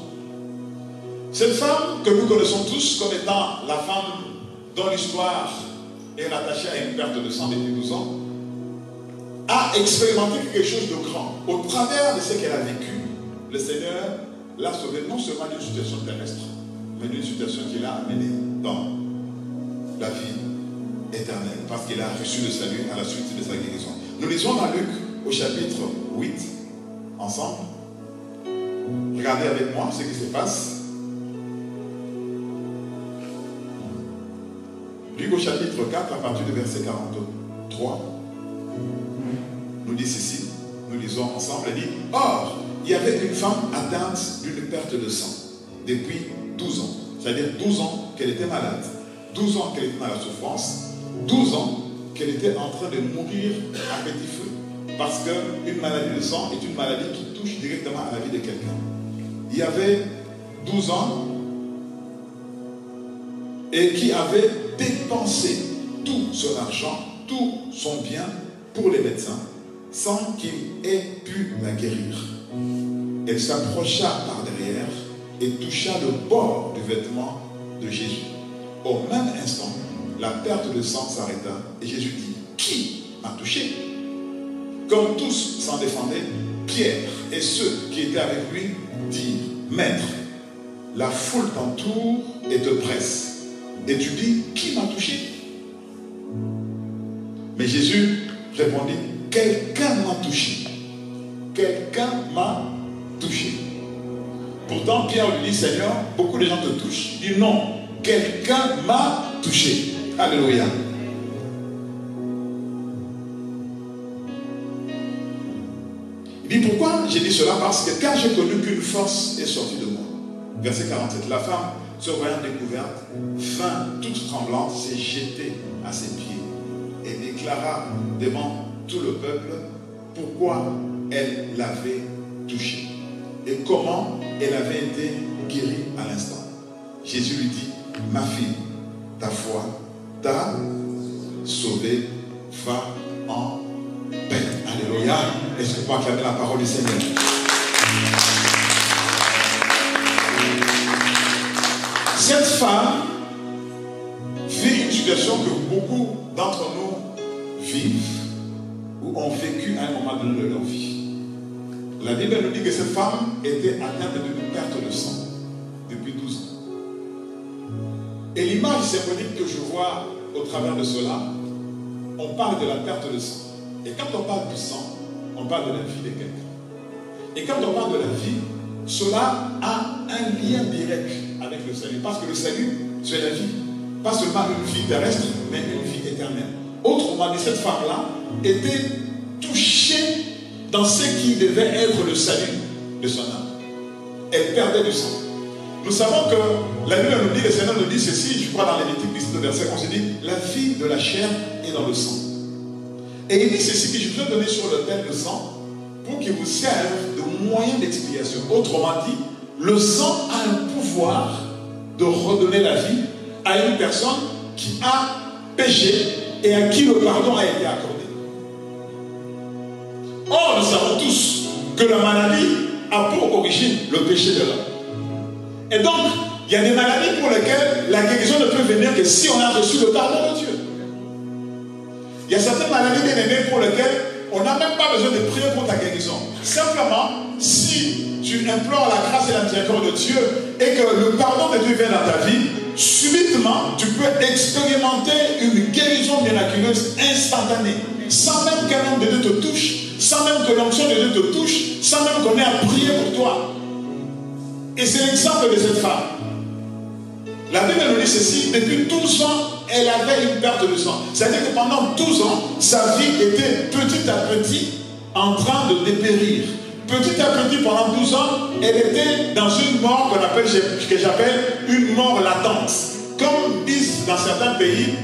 Cette femme que nous connaissons tous comme étant la femme dont l'histoire est rattachée à une perte de sang depuis 12 ans, a expérimenté quelque chose de grand. Au travers de ce qu'elle a vécu, le Seigneur l'a sauvée non seulement d'une situation terrestre, mais d'une situation qui l'a amenée dans la vie éternelle, parce qu'il a reçu le salut à la suite de sa guérison. Nous lisons dans Luc au chapitre 8, ensemble. Regardez avec moi ce qui se passe. Luc au chapitre 4, à partir du verset 43, nous dit ceci, nous lisons ensemble, elle dit, or, il y avait une femme atteinte d'une perte de sang depuis 12 ans, c'est-à-dire 12 ans qu'elle était malade, 12 ans qu'elle était dans la souffrance, 12 ans qu'elle était en train de mourir à petit feu, parce qu'une maladie de sang est une maladie qui touche directement à la vie de quelqu'un. Il y avait 12 ans et qui avait dépensé tout son argent, tout son bien pour les médecins, sans qu'il ait pu la guérir. Elle s'approcha par derrière et toucha le bord du vêtement de Jésus. Au même instant, la perte de sang s'arrêta et Jésus dit, qui m'a touché? Comme tous s'en défendaient, Pierre et ceux qui étaient avec lui dirent, Maître, la foule t'entoure et te presse. Et tu dis, qui m'a touché? Mais Jésus répondit, quelqu'un m'a touché. Quelqu'un m'a touché. Pourtant, Pierre lui dit, Seigneur, beaucoup de gens te touchent. Il dit, non, quelqu'un m'a touché. Alléluia. Il dit, pourquoi j'ai dit cela? Parce que car j'ai connu qu'une force est sortie de moi. Verset 47, la femme, se voyant découverte, vint toute tremblante, s'est jetée à ses pieds et déclara devant tout le peuple pourquoi elle l'avait touché et comment elle avait été guérie à l'instant. Jésus lui dit, ma fille, ta foi t'a sauvée, va en paix. Alléluia. Est-ce que tu peux acclamer la parole du Seigneur? Cette femme vit une situation que beaucoup d'entre nous vivent ou ont vécu à un moment donné de leur vie. La Bible nous dit que cette femme était atteinte d'une perte de sang depuis 12 ans. Et l'image symbolique que je vois au travers de cela, on parle de la perte de sang. Et quand on parle du sang, on parle de la vie de quelqu'un. Et quand on parle de la vie, cela a un lien direct avec le salut. Parce que le salut, c'est la vie. Pas seulement une vie terrestre, mais une vie éternelle. Autrement dit, cette femme-là était touchée dans ce qui devait être le salut de son âme. Elle perdait du sang. Nous savons que la Bible nous dit, le Seigneur nous dit ceci, je crois dans Lévitique 19 verset, on se dit, la vie de la chair est dans le sang. Et il dit ceci, que je vous ai donné sur l'autel de sang pour qu'il vous serve de moyen d'expiation. Autrement dit, le sang a un pouvoir de redonner la vie à une personne qui a péché et à qui le pardon a été accordé. Or, nous savons tous que la maladie a pour origine le péché de l'homme. Et donc, il y a des maladies pour lesquelles la guérison ne peut venir que si on a reçu le pardon de Dieu. Il y a certaines maladies bien aimées pour lesquelles on n'a même pas besoin de prier pour ta guérison. Simplement, si tu implores la grâce et la miséricorde de Dieu et que le pardon de Dieu vient dans ta vie, subitement, tu peux expérimenter une guérison miraculeuse instantanée, sans même qu'un homme de Dieu te touche, sans même que l'onction de Dieu te touche, sans même qu'on ait à prier pour toi. Et c'est l'exemple de cette femme. La Bible nous dit ceci, depuis 12 ans, elle avait une perte de sang. C'est-à-dire que pendant 12 ans, sa vie était petit à petit en train de dépérir. Petit à petit, pendant 12 ans, elle était dans une mort que j'appelle une mort latente. Comme disent dans certains pays,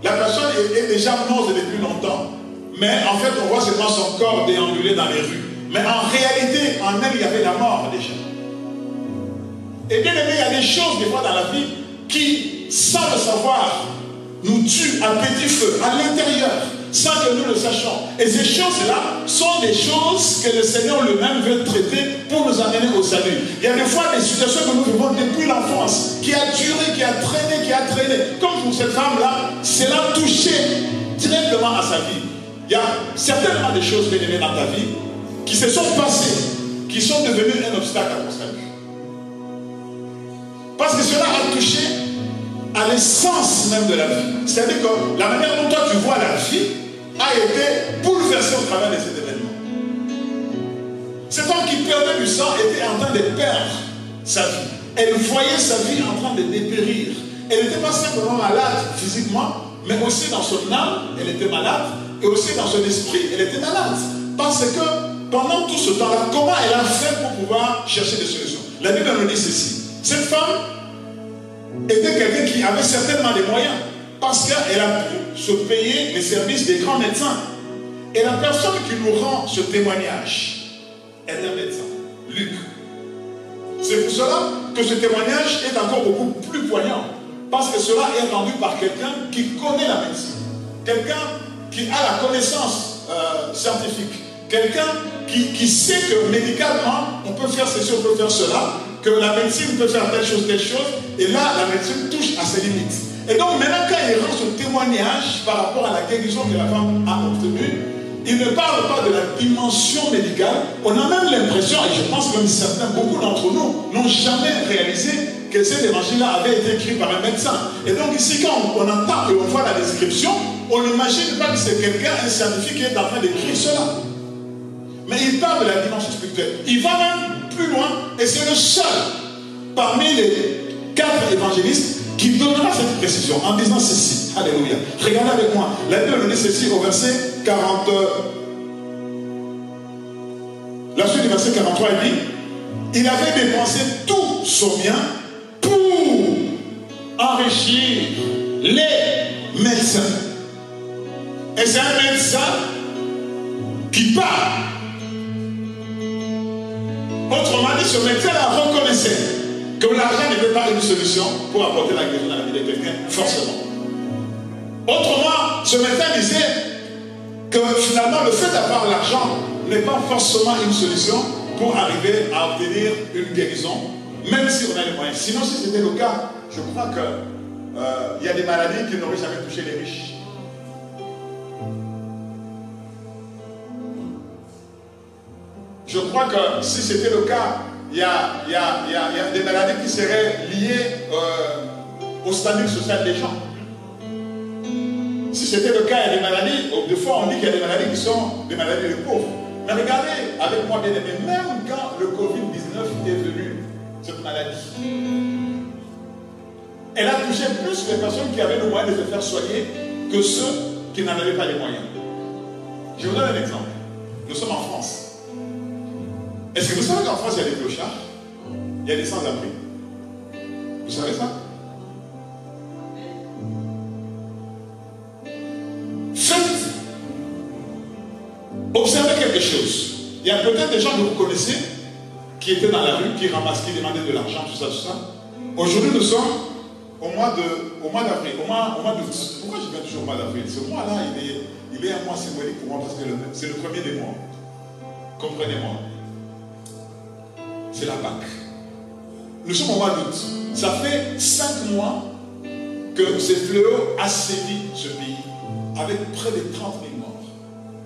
la personne est déjà morte depuis longtemps, mais en fait, on voit seulement son corps déambuler dans les rues. Mais en réalité, en elle, il y avait la mort déjà. Et bien aimé, il y a des choses, des fois, dans la vie qui, sans le savoir, nous tuent à petit feu, à l'intérieur, sans que nous le sachions. Et ces choses-là sont des choses que le Seigneur lui-même veut traiter pour nous amener au salut. Il y a des fois des situations que nous vivons depuis l'enfance, qui a duré, qui a traîné. Comme pour cette femme-là, cela a touché directement à sa vie. Il y a certainement des choses, bien aimées, dans ta vie, qui se sont passées, qui sont devenues un obstacle à ton salut. Parce que cela a touché à l'essence même de la vie. C'est-à-dire que la manière dont toi tu vois la vie a été bouleversée au travers de cet événement. Cet homme qui perdait du sang était en train de perdre sa vie. Elle voyait sa vie en train de dépérir. Elle n'était pas simplement malade physiquement, mais aussi dans son âme, elle était malade, et aussi dans son esprit, elle était malade. Parce que pendant tout ce temps-là, comment elle a fait pour pouvoir chercher des solutions? La Bible nous dit ceci. Cette femme était quelqu'un qui avait certainement des moyens parce qu'elle a pu se payer les services des grands médecins. Et la personne qui nous rend ce témoignage est un médecin, Luc. C'est pour cela que ce témoignage est encore beaucoup plus poignant, parce que cela est rendu par quelqu'un qui connaît la médecine, quelqu'un qui a la connaissance scientifique, quelqu'un qui sait que médicalement on peut faire ceci, on peut faire cela, que la médecine peut faire telle chose, et là, la médecine touche à ses limites. Et donc, maintenant, quand il rend ce témoignage par rapport à la guérison que la femme a obtenue, il ne parle pas de la dimension médicale. On a même l'impression, et je pense que même certains, beaucoup d'entre nous, n'ont jamais réalisé que cet évangile-là avait été écrit par un médecin. Et donc, ici, quand on entend et on voit la description, on n'imagine pas que c'est quelqu'un, un scientifique, qui est en train d'écrire cela. Mais il parle de la dimension spirituelle. Il va même plus loin, et c'est le seul parmi les 4 évangélistes qui donnera cette précision en disant ceci. Alléluia. Regardez avec moi. La Bible nous dit ceci au verset 40. La suite du verset 43, il dit: il avait dépensé tout son bien pour enrichir les médecins. Et c'est un médecin qui parle. Autrement dit, ce médecin-là reconnaissait que l'argent n'était pas une solution pour apporter la guérison dans la vie de quelqu'un, forcément. Autrement, ce médecin disait que finalement, le fait d'avoir l'argent n'est pas forcément une solution pour arriver à obtenir une guérison, même si on a les moyens. Sinon, si c'était le cas, je crois qu'il y a des maladies qui n'auraient jamais touché les riches. Je crois que si c'était le cas, il y a des maladies qui seraient liées au statut social des gens. Si c'était le cas, il y a des maladies, des fois on dit qu'il y a des maladies qui sont des maladies de pauvres. Mais regardez avec moi, bien aimé, même quand le Covid-19 est venu, cette maladie, elle a touché plus les personnes qui avaient le moyen de se faire soigner que ceux qui n'en avaient pas les moyens. Je vous donne un exemple. Nous sommes en France. Est-ce que vous savez qu'en France, il y a des clochards? Il y a des sans-abri. Vous savez ça? Faites, observez quelque chose. Il y a peut-être des gens que vous connaissez qui étaient dans la rue, qui ramassaient, qui demandaient de l'argent, tout ça, tout ça. Aujourd'hui, nous sommes au mois d'avril, au mois d'août. Pourquoi je viens toujours au mois d'avril? Ce mois-là, il est un mois symbolique pour moi parce que c'est le premier des mois. Comprenez-moi. C'est la Pâque. Nous sommes au mois d'août. Ça fait 5 mois que ce fléau a sévi ce pays, avec près de 30 000 morts.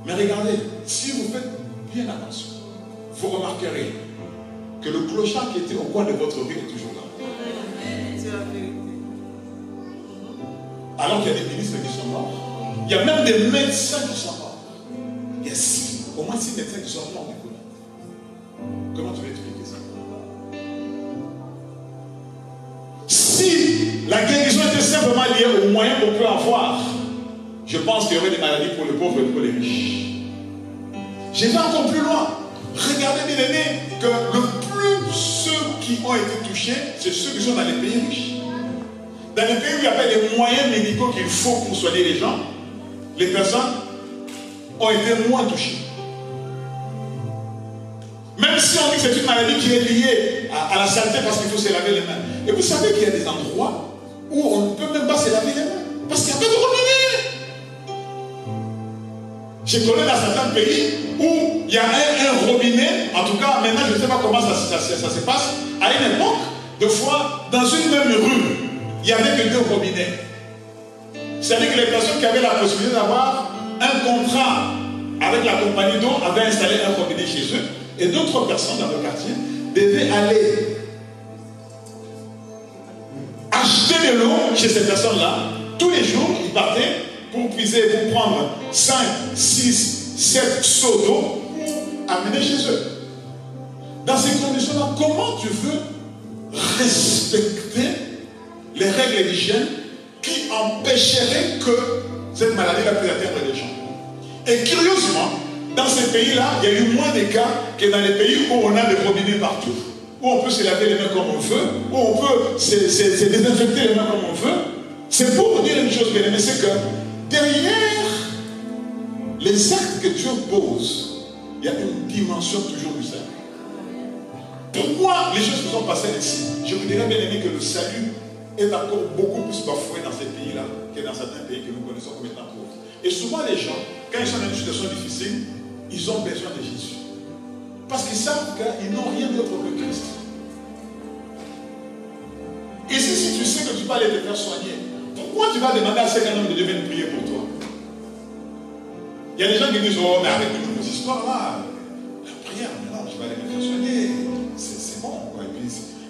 Mais regardez, si vous faites bien attention, vous remarquerez que le clochard qui était au coin de votre rue est toujours là. C'est la vérité. Alors qu'il y a des ministres qui sont morts. Il y a même des médecins qui sont morts. Il y a au moins 6 médecins qui sont morts du Covid. Comment tu vas expliquer ça? Si la guérison était simplement liée aux moyens qu'on peut avoir, je pense qu'il y aurait des maladies pour les pauvres et pour les riches. Je vais encore plus loin. Regardez, bien aimés, que le plus ceux qui ont été touchés, c'est ceux qui sont dans les pays riches. Dans les pays où il n'y a pas les moyens médicaux qu'il faut pour soigner les gens, les personnes ont été moins touchées. Même si on dit que c'est une maladie qui est liée à la saleté parce qu'il faut se laver les mains. Et vous savez qu'il y a des endroits où on ne peut même pas se laver les mains parce qu'il n'y a pas de robinet. Je connais dans certains pays où il y a un robinet, en tout cas maintenant je ne sais pas comment ça se passe, à une époque, de fois, dans une même rue, il n'y avait que 2 robinets. C'est-à-dire que les personnes qui avaient la possibilité d'avoir un contrat avec la compagnie d'eau avaient installé un robinet chez eux. Et d'autres personnes dans le quartier devaient aller acheter de l'eau chez ces personnes-là. Tous les jours, ils partaient pour puiser, pour prendre 5, 6, 7 seaux d'eau pour amener chez eux. Dans ces conditions-là, comment tu veux respecter les règles d'hygiène qui empêcheraient que cette maladie-là puisse atteindre les gens? Et curieusement, dans ces pays-là, il y a eu moins de cas que dans les pays où on a des robinets partout, où on peut se laver les mains comme on veut, où on peut se désinfecter les mains comme on veut. C'est pour dire une chose bien aimée, c'est que derrière les actes que Dieu pose, il y a une dimension toujours du salut. Pourquoi les choses se sont passées ici? Je vous dirais bien aimé que le salut est encore beaucoup plus bafoué dans ces pays-là que dans certains pays que nous connaissons comme étant pauvres. Et souvent les gens, quand ils sont dans une situation difficile, ils ont besoin de Jésus. Parce qu'ils savent qu'ils n'ont rien d'autre que Christ. Et si tu sais que tu vas aller te faire soigner, pourquoi tu vas demander à quelqu'un de venir prier pour toi? Il y a des gens qui disent, oh, mais avec toutes nos histoires-là, la prière, non, je vais aller me faire soigner. C'est bon. Quoi.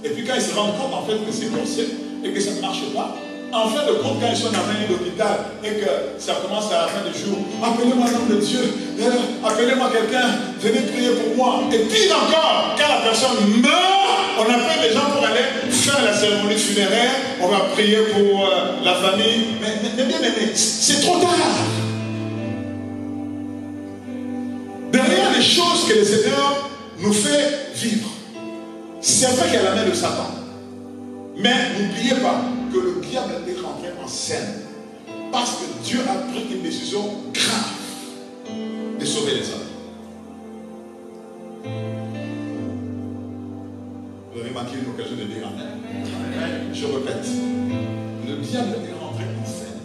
Et puis quand ils se rendent compte en fait que c'est forcé et que ça ne marche pas, en fin de compte, quand ils sont dans un lit d'hôpital et que ça commence à la fin du jour, appelez-moi l'homme de Dieu, appelez-moi quelqu'un, venez prier pour moi. Et puis encore, quand la personne meurt, on appelle les gens pour aller faire la cérémonie funéraire, on va prier pour la famille. Mais bien aimé, c'est trop tard. Derrière les choses que le Seigneur nous fait vivre, c'est vrai qu'il y a la main de Satan. Mais n'oubliez pas que le diable est rentré en scène parce que Dieu a pris une décision grave de sauver les hommes. Vous avez manqué une occasion de dire Amen. Je répète, le diable est rentré en scène,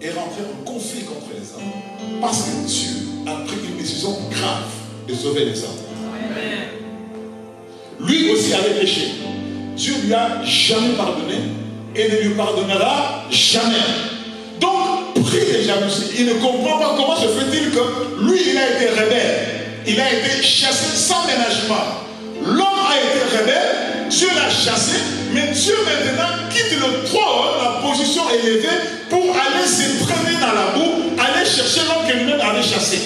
est rentré en conflit contre les hommes parce que Dieu a pris une décision grave de sauver les hommes. Amen. Lui aussi avait péché. Dieu ne lui a jamais pardonné et ne lui pardonnera jamais. Donc, pris de jalousie, il ne comprend pas comment se fait-il que lui, il a été rebelle. Il a été chassé sans ménagement. L'homme a été rebelle, Dieu l'a chassé, mais Dieu maintenant quitte le trône, la position élevée, pour aller se traîner dans la boue, aller chercher l'homme que lui-même avait chassé.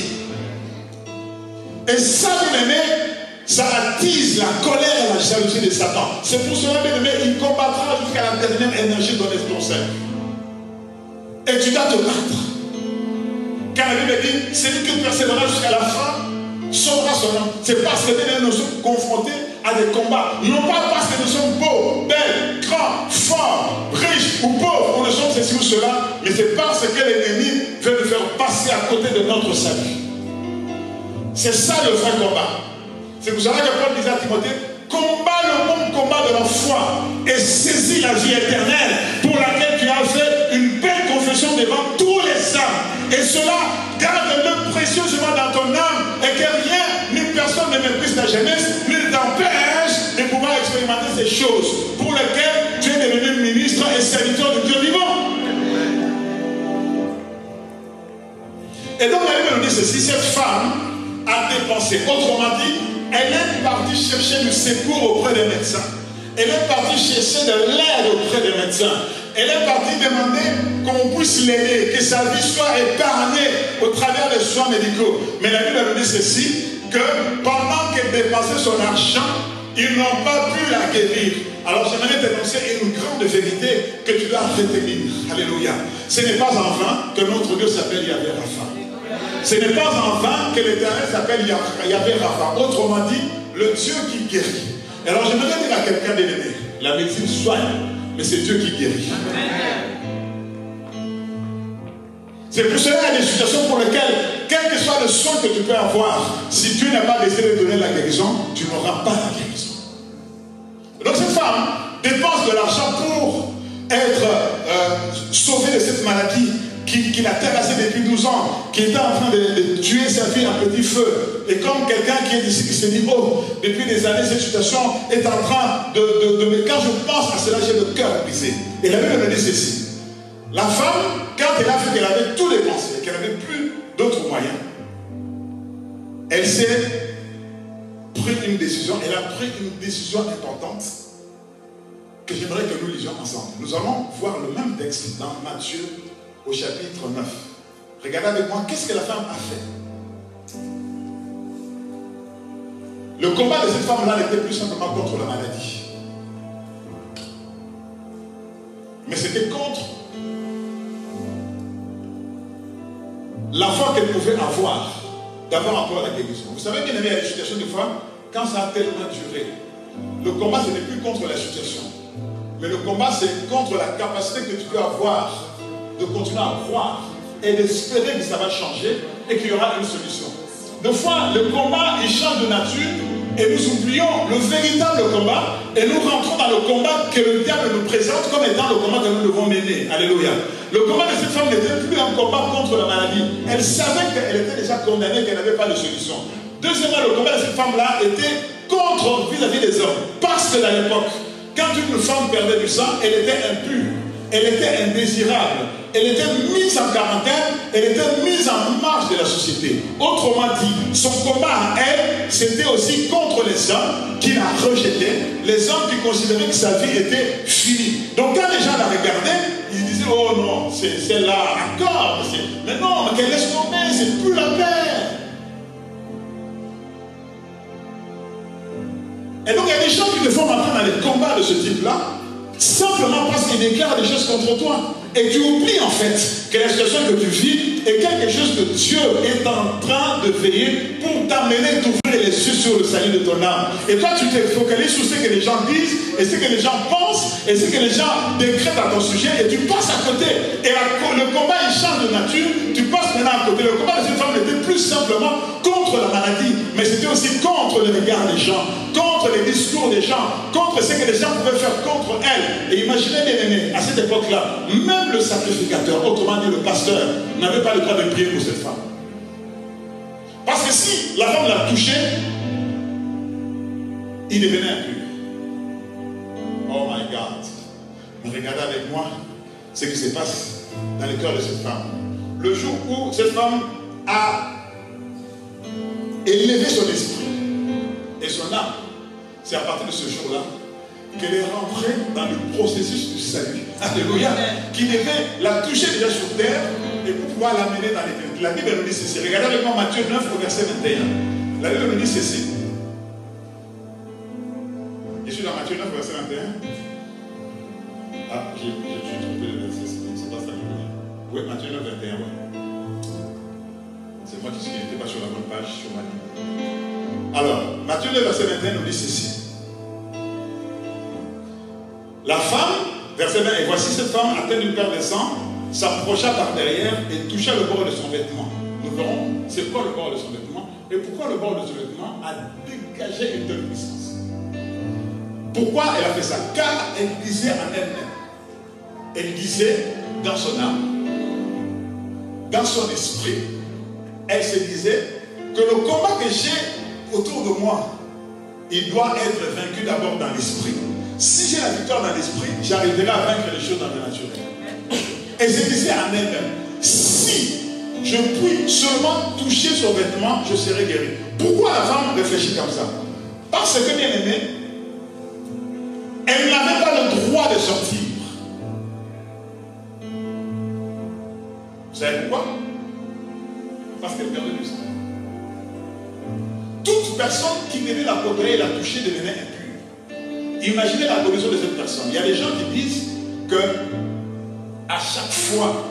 Et ça, bien aimé, ça attise la colère et la jalousie de Satan. C'est pour cela, bien aimé, il combattra jusqu'à la dernière énergie de ton cerveau. Et tu dois te battre. Car la Bible dit, celui qui persévérera jusqu'à la fin sauvera son âme. C'est parce que nous sommes confrontés à des combats. Non pas parce que nous sommes beaux, belles, grands, forts, riches ou pauvres. On ne sommes ceci ou cela. Mais c'est parce que l'ennemi veut nous faire passer à côté de notre salut. C'est ça le vrai combat. C'est pour cela que Paul disait à Timothée, combat le bon combat de la foi et saisis la vie éternelle pour laquelle tu as fait une belle confession devant tous les hommes. Et cela, garde-le précieusement dans ton âme et que rien ni personne ne méprise ta jeunesse, ne t'empêche de pouvoir expérimenter ces choses pour lesquelles tu es devenu ministre et serviteur de Dieu vivant. Et donc la Bible nous dit ceci, cette femme a dépensé. Autrement dit, elle est partie chercher du secours auprès des médecins. Elle est partie chercher de l'aide auprès des médecins. Elle est partie demander qu'on puisse l'aider, que sa vie soit épargnée au travers des soins médicaux. Mais la Bible nous dit ceci, que pendant qu'elle dépensait son argent, ils n'ont pas pu la guérir. Alors j'aimerais t'annoncer une grande vérité que tu dois retenir. Alléluia. Ce n'est pas en vain que notre Dieu s'appelle Yahvé Rapha. Ce n'est pas en vain que l'Éternel s'appelle Yahvé Rapha. Autrement dit, le Dieu qui guérit. Alors j'aimerais dire à quelqu'un d'aimer, la médecine soigne, mais c'est Dieu qui guérit. C'est pour cela qu'il y a des situations pour lesquelles, quel que soit le soin que tu peux avoir, si Dieu n'a pas décidé de donner la guérison, tu n'auras pas la guérison. Donc cette femme dépense de l'argent pour être sauvée de cette maladie qui l'a terrassée depuis 12 ans, qui était en train de tuer sa fille à petit feu. Et comme quelqu'un qui est ici, qui se dit, oh, depuis des années, cette situation est en train de quand je pense à cela, j'ai le cœur brisé. Et la Bible me dit ceci. La femme, quand elle a vu qu'elle avait tout dépensé, qu'elle n'avait plus d'autres moyens, elle s'est pris une décision, elle a pris une décision importante que j'aimerais que nous lisions ensemble. Nous allons voir le même texte dans Matthieu au chapitre 9. Regardez avec moi, qu'est-ce que la femme a fait? Le combat de cette femme-là n'était plus simplement contre la maladie. Mais c'était contre la foi qu'elle pouvait avoir d'avoir encore la guérison. Vous savez qu'il y avait des situations de fois, quand ça a tellement duré, le combat ce n'est plus contre la situation, mais le combat c'est contre la capacité que tu peux avoir de continuer à croire et d'espérer que ça va changer et qu'il y aura une solution. Des fois, le combat il change de nature et nous oublions le véritable combat et nous rentrons dans le combat que le diable nous présente comme étant le combat que nous devons mener. Alléluia. Le combat de cette femme n'était plus un combat contre la maladie. Elle savait qu'elle était déjà condamnée, qu'elle n'avait pas de solution. Deuxièmement, le combat de cette femme-là était contre vis-à-vis des hommes. Parce que dans l'époque, quand une femme perdait du sang, elle était impure, elle était indésirable, elle était mise en quarantaine, elle était mise en marge de la société. Autrement dit, son combat à elle, c'était aussi contre les hommes qui la rejetaient, les hommes qui considéraient que sa vie était finie. Donc quand les gens la regardaient, ils disaient, oh non, c'est là, d'accord, mais non, mais qu'elle laisse tomber, c'est plus la peine. Et donc il y a des gens qui te font rentrer dans les combats de ce type-là, simplement parce qu'ils déclarent des choses contre toi. Et tu oublies en fait que la situation que tu vis est quelque chose que Dieu est en train de veiller pour t'amener, t'ouvrir les yeux sur le salut de ton âme. Et toi tu te focalises sur ce que les gens disent, et ce que les gens pensent, et ce que les gens décrètent à ton sujet, et tu passes à côté. Et le combat il change de nature, tu passes maintenant à côté. Le combat de cette femme n'était plus simplement contre la maladie, mais c'était aussi contre le regard des gens, contre les discours des gens, contre ce que les gens pouvaient faire contre elle. Et imaginez bien aimés, à cette époque-là, même le sacrificateur, autrement dit le pasteur, n'avait pas le droit de prier pour cette femme. Parce que si la femme l'a touché, il devenait impur. Oh my God. Mais regardez avec moi ce qui se passe dans le cœur de cette femme. Le jour où cette femme a élevé son esprit et son âme, c'est à partir de ce jour-là qu'elle est rentrée dans le processus du salut. Alléluia. Qui devait la toucher déjà sur terre et pour pouvoir l'amener dans l'éternité. La Bible nous dit ceci. Regardez avec moi Matthieu 9 au verset 21. La Bible nous dit ceci. Je suis dans Matthieu 9 au verset 21. Ah, j'ai trompé le verset. C'est pas ça. Oui, Matthieu 9, 21, oui. C'est moi qui n'étais pas sur la bonne page sur ma Bible. Alors, Matthieu 9, verset 21 nous dit ceci. La femme, verset 20, et voici cette femme atteinte d'une perte de sang, s'approcha par derrière et toucha le bord de son vêtement. Nous verrons c'est quoi le bord de son vêtement et pourquoi le bord de son vêtement a dégagé une telle puissance. Pourquoi elle a fait ça? Car elle disait en elle-même, elle disait dans son âme, dans son esprit, elle se disait que le combat que j'ai autour de moi, il doit être vaincu d'abord dans l'esprit. Si j'ai la victoire dans l'esprit, j'arriverai à vaincre les choses dans le naturel. Et je disais en elle-même, si je puis seulement toucher son vêtement, je serai guéri. Pourquoi la femme réfléchit comme ça? Parce que, bien aimé, elle n'avait pas le droit de sortir. Vous savez pourquoi? Parce qu'elle perdait du sang. Toute personne qui venait la côtoyer et la toucher devenait impure. Imaginez la condition de cette personne. Il y a des gens qui disent que à chaque fois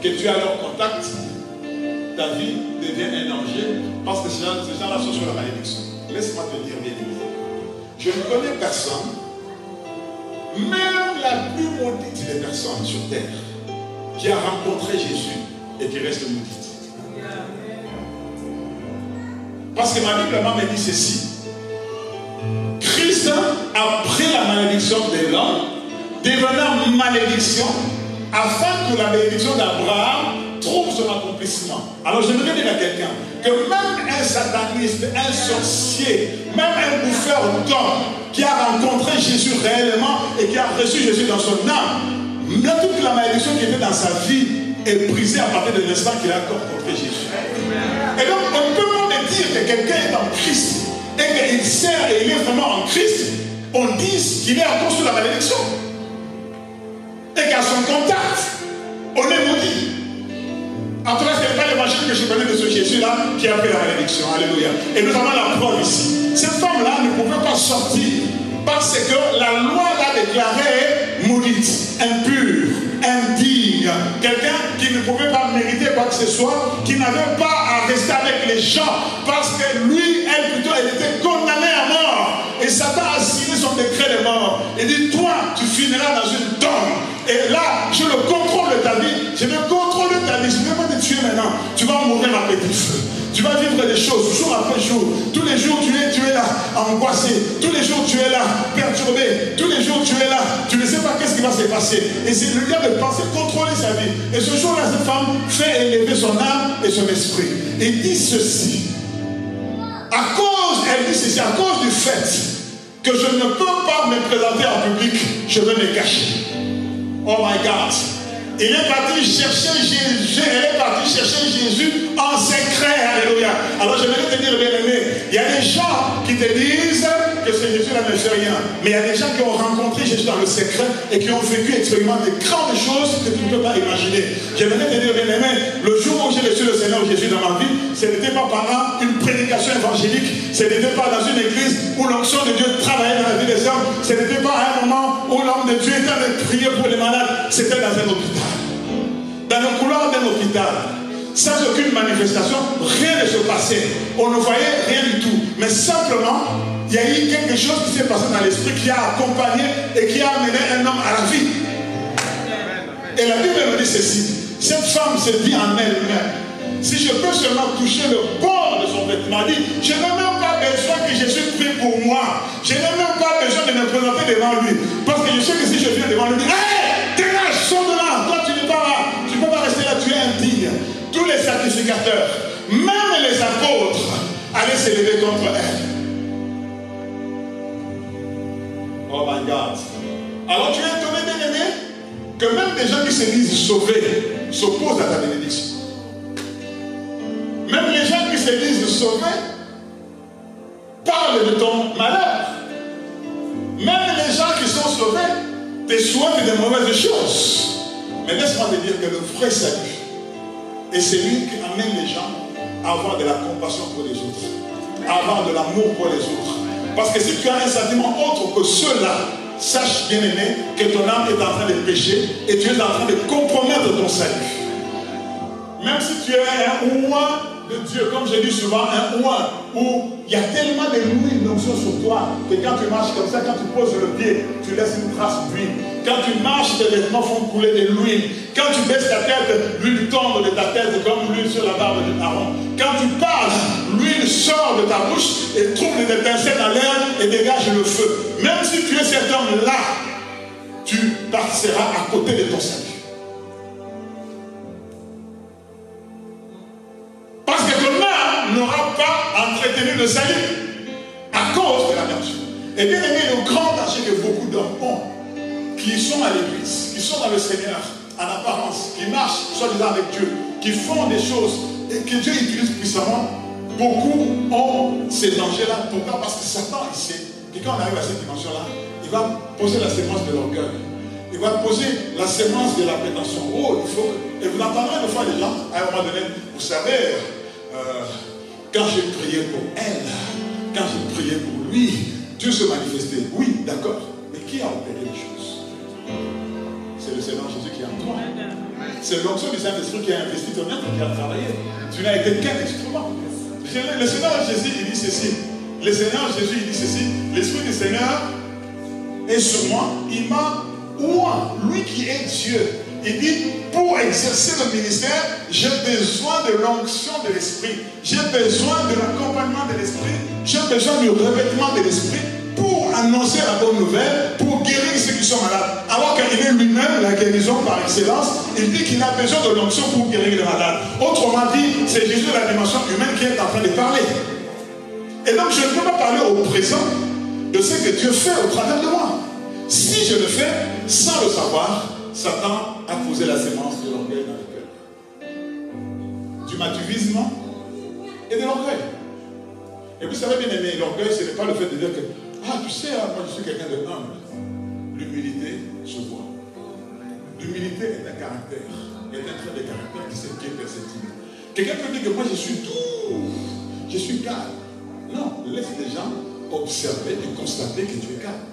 que tu as leur contact, ta vie devient un danger parce que ces gens-là sont sur la malédiction. Laisse-moi te dire, bien aimé, je ne connais personne, même la plus maudite des personnes sur terre, qui a rencontré Jésus et qui reste maudite. Parce que ma Bible me dit ceci. Christ a pris la malédiction de l'homme, devenant malédiction, afin que la malédiction d'Abraham trouve son accomplissement. Alors je voudrais dire à quelqu'un que même un sataniste, un sorcier, même un bouffeur d'hommes qui a rencontré Jésus réellement et qui a reçu Jésus dans son âme, toute la malédiction qui était dans sa vie est brisée à partir de l'instant qu'il a rencontré Jésus. Et donc on peut même dire que quelqu'un est en Christ et qu'il sert et il est vraiment en Christ, on dit qu'il est encore sous la malédiction. Et qu'à son contact, on est maudit. En tout cas, ce n'est pas l'évangile que je connais de ce Jésus-là qui a pris la malédiction. Alléluia. Et nous avons la preuve ici. Cette femme-là ne pouvait pas sortir parce que la loi l'a déclarée maudite, impure, indigne. Quelqu'un qui ne pouvait pas mériter quoi que ce soit, qui n'avait pas à rester avec les gens parce que lui, elle plutôt, elle était condamnée à mort. Et Satan a signé son décret de mort. Il dit, toi, tu finiras dans une tombe. Et là, je le contrôle de ta vie. Je vais contrôler ta vie. Je ne vais pas te tuer maintenant. Tu vas mourir à petit feu. Tu vas vivre des choses jour après jour. Tous les jours, tu es là, angoissé. Tous les jours, tu es là, perturbé. Tous les jours, tu es là. Tu ne sais pas qu'est-ce qui va se passer. Et c'est le gars de penser contrôler sa vie. Et ce jour-là, cette femme fait élever son âme et son esprit. Et dit ceci. Elle dit ceci, à cause du fait que je ne peux pas me présenter en public, je vais me cacher. Oh my God. Il est parti chercher Jésus, elle est partie chercher Jésus en secret. Alléluia. Alors je vais te dire, bien aimé, il y a des gens qui te disent que ce Jésus-là ne fait rien. Mais il y a des gens qui ont rencontré Jésus dans le secret et qui ont vécu expérimenter de grandes choses que tu ne peux pas imaginer. Je vais te dire, bien aimé, le jour où j'ai reçu le Seigneur Jésus dans ma vie, ce n'était pas pendant une prédication évangélique, ce n'était pas dans une église où l'onction de Dieu travaillait dans la vie des hommes, ce n'était pas à un moment où l'homme de Dieu était en train de prier pour les malades, c'était dans un hôpital. Dans le couloir d'un hôpital, sans aucune manifestation, rien ne se passait. On ne voyait rien du tout. Mais simplement, il y a eu quelque chose qui s'est passé dans l'esprit qui a accompagné et qui a amené un homme à la vie. Et la Bible me dit ceci. Cette femme se dit en elle-même, si je peux seulement toucher le bord de son vêtement, dit, je n'ai même pas besoin que Jésus prie pour moi. Je n'ai même pas besoin de me présenter devant lui. Parce que je sais que si je viens devant lui, hé, dégage, sors de là. Toi, tu n'es pas là. Tu ne peux pas rester là, tu es indigne. Tous les sacrificateurs, même les apôtres, allaient s'élever contre elle. Oh my God. Alors tu es étonné, bien aimé, que même des gens qui se disent sauvés s'opposent à ta bénédiction. Même les gens qui se disent sauvés parlent de ton malheur. Même les gens qui sont sauvés te souhaitent des mauvaises choses. Mais laisse-moi te dire que le vrai salut est celui qui amène les gens à avoir de la compassion pour les autres, à avoir de l'amour pour les autres. Parce que si tu as un sentiment autre que ceux-là, sache bien aimé que ton âme est en train de pécher et tu es en train de compromettre ton salut. Même si tu es un ouin de Dieu, comme je dis souvent, un ouin où il y a tellement de l'huile d'onction sur toi que quand tu marches comme ça, quand tu poses le pied, tu laisses une trace d'huile. Quand tu marches, tes vêtements font couler de l'huile. Quand tu baisses ta tête, l'huile tombe de ta tête comme l'huile sur la barbe de Aaron. Quand tu parles, l'huile sort de ta bouche et trouve des étincelles dans l'air et dégage le feu. Même si tu es cet homme-là, tu passeras à côté de ton salut. Parce que ton âme n'aura pas entretenu le salut à cause de la nature. Et bien aimé, le grand danger que beaucoup d'hommes ont, qui sont à l'église, qui sont dans le Seigneur, en apparence, qui marchent soi-disant avec Dieu, qui font des choses et que Dieu utilise puissamment, beaucoup ont ces dangers-là. Pourquoi? Parce que Satan, il sait que quand on arrive à cette dimension-là, il va poser la sémence de l'orgueil. Il va poser la sémence de la prétention. Oh, il faut... Et vous entendrez des fois les gens, à un moment donné, vous savez, quand j'ai prié pour elle, quand j'ai prié pour lui, Dieu se manifestait. Oui, d'accord. Mais qui a opéré les choses? C'est le Seigneur Jésus qui est en toi. C'est l'onction du Saint-Esprit qui a investi ton être, qui a travaillé. Tu n'as été qu'un instrument. Le Seigneur Jésus, il dit ceci. Le Seigneur Jésus, il dit ceci. L'Esprit du Seigneur est sur moi. Il m'a oint, lui qui est Dieu. Il dit, pour exercer le ministère, j'ai besoin de l'onction de l'Esprit. J'ai besoin de l'accompagnement de l'Esprit. J'ai besoin du revêtement de l'Esprit pour annoncer la bonne nouvelle, pour guérir ceux qui sont malades. Alors qu'il est lui-même la guérison par excellence, il dit qu'il a besoin de l'onction pour guérir les malades. Autrement dit, c'est Jésus de la dimension humaine qui est en train de parler. Et donc je ne peux pas parler au présent de ce que Dieu fait au travers de moi. Si je le fais sans le savoir, Satan a posé la sémence de l'orgueil dans le cœur. Du matuvisme et de l'orgueil. Et vous savez bien aimé, l'orgueil, ce n'est pas le fait de dire que ah, tu sais, moi je suis quelqu'un de humble. L'humilité se voit. L'humilité est un caractère, est un trait de caractère qui est perceptible. Quelqu'un peut dire que moi je suis doux, je suis calme. Non, laisse les gens observer et constater que tu es calme.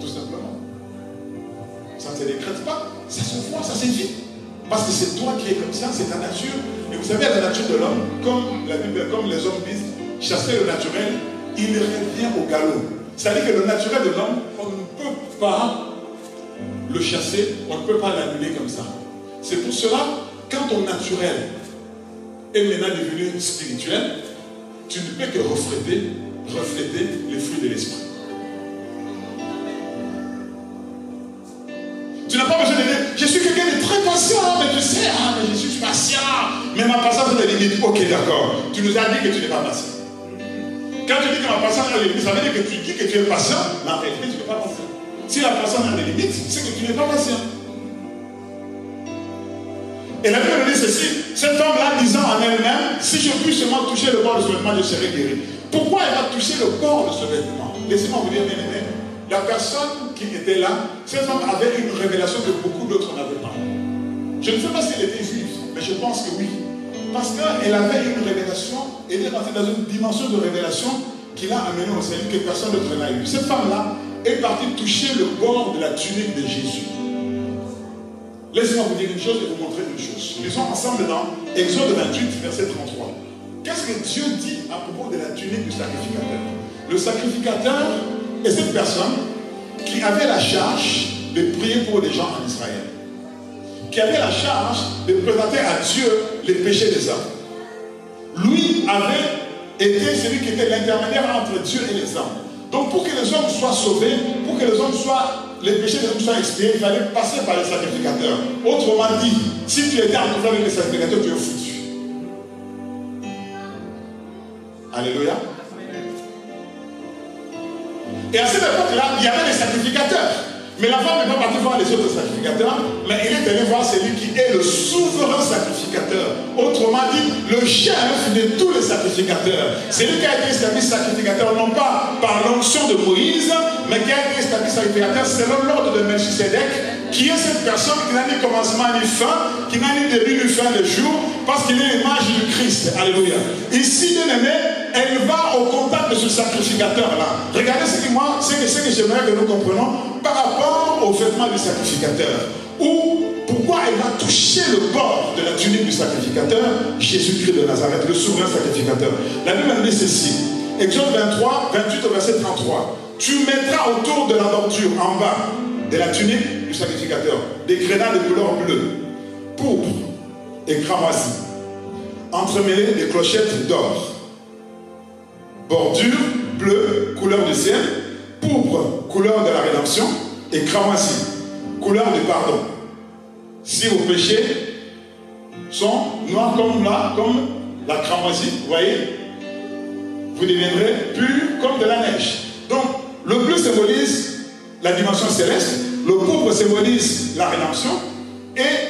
Tout simplement. Ça ne se décrète pas, ça se voit, ça se vit. Parce que c'est toi qui es comme ça, c'est ta nature. Et vous savez, la nature de l'homme, comme la Bible, comme les hommes disent, chasser le naturel, il revient au galop. C'est-à-dire que le naturel de l'homme, on ne peut pas le chasser, on ne peut pas l'annuler comme ça. C'est pour cela, quand ton naturel est maintenant devenu spirituel, tu ne peux que refléter les fruits de l'esprit. Tu n'as pas besoin de dire, je suis quelqu'un de très patient, mais tu sais, mais je suis patient, mais ma patience a des limites. Ok, d'accord, tu nous as dit que tu n'es pas patient. Quand tu dis que ma patience a des limites, ça veut dire que tu dis que tu es patient, mais en réalité, tu n'es pas patient. Si la patience a des limites, c'est que tu n'es pas patient. Et la Bible dit ceci, cette femme-là disant en elle-même, si je puis seulement toucher le bord de ce vêtement, je serai guéri. Pourquoi elle va toucher le bord de ce vêtement? Laissez-moi vous dire, bien aimé, la personne qui était là, cette femme avait une révélation que beaucoup d'autres n'avaient pas. Je ne sais pas si elle était juive, mais je pense que oui. Parce qu'elle avait une révélation, elle est rentrée dans une dimension de révélation qui l'a amenée au salut que personne d'autre n'a eu. Cette femme-là est partie toucher le bord de la tunique de Jésus. Laissez-moi vous dire une chose et vous montrer une chose. Lisons ensemble dans Exode 28, verset 33. Qu'est-ce que Dieu dit à propos de la tunique du sacrificateur? Le sacrificateur est cette personne qui avait la charge de prier pour les gens en Israël, qui avait la charge de présenter à Dieu les péchés des hommes. Lui avait été celui qui était l'intermédiaire entre Dieu et les hommes. Donc pour que les hommes soient sauvés, pour que les péchés des hommes soient expiés, il fallait passer par les sacrificateurs. Autrement dit, si tu étais en contact avec les sacrificateurs, tu es foutu. Alléluia. Et à cette époque-là, il y avait des sacrificateurs. Mais la femme n'est pas partie voir les autres sacrificateurs, mais elle est allée voir celui qui est le souverain sacrificateur. Autrement dit, le chef de tous les sacrificateurs. C'est lui qui a été établi sacrificateur, non pas par l'onction de Moïse, mais qui a été établi sacrificateur selon l'ordre de Melchisedec, qui est cette personne qui n'a ni commencement ni fin, qui n'a ni début ni fin de jour, parce qu'il est l'image du Christ. Alléluia. Ici, bien aimé, elle va au contact de ce sacrificateur-là. Regardez ce que j'aimerais que nous comprenions par rapport au vêtement du sacrificateur. Ou pourquoi elle va toucher le bord de la tunique du sacrificateur, Jésus-Christ de Nazareth, le souverain sacrificateur. La Bible dit ceci, Exode 23, 28 au verset 33. Tu mettras autour de la bordure en bas de la tunique du sacrificateur des grenades de couleur bleue, pourpre et cramoisi, entremêlées des clochettes d'or. Bordure bleue, couleur du ciel, pourpre, couleur de la rédemption, et cramoisi, couleur du pardon. Si vos péchés sont noirs comme la cramoisie, vous voyez, vous deviendrez purs comme de la neige. Donc, le bleu symbolise la dimension céleste, le pourpre symbolise la rédemption,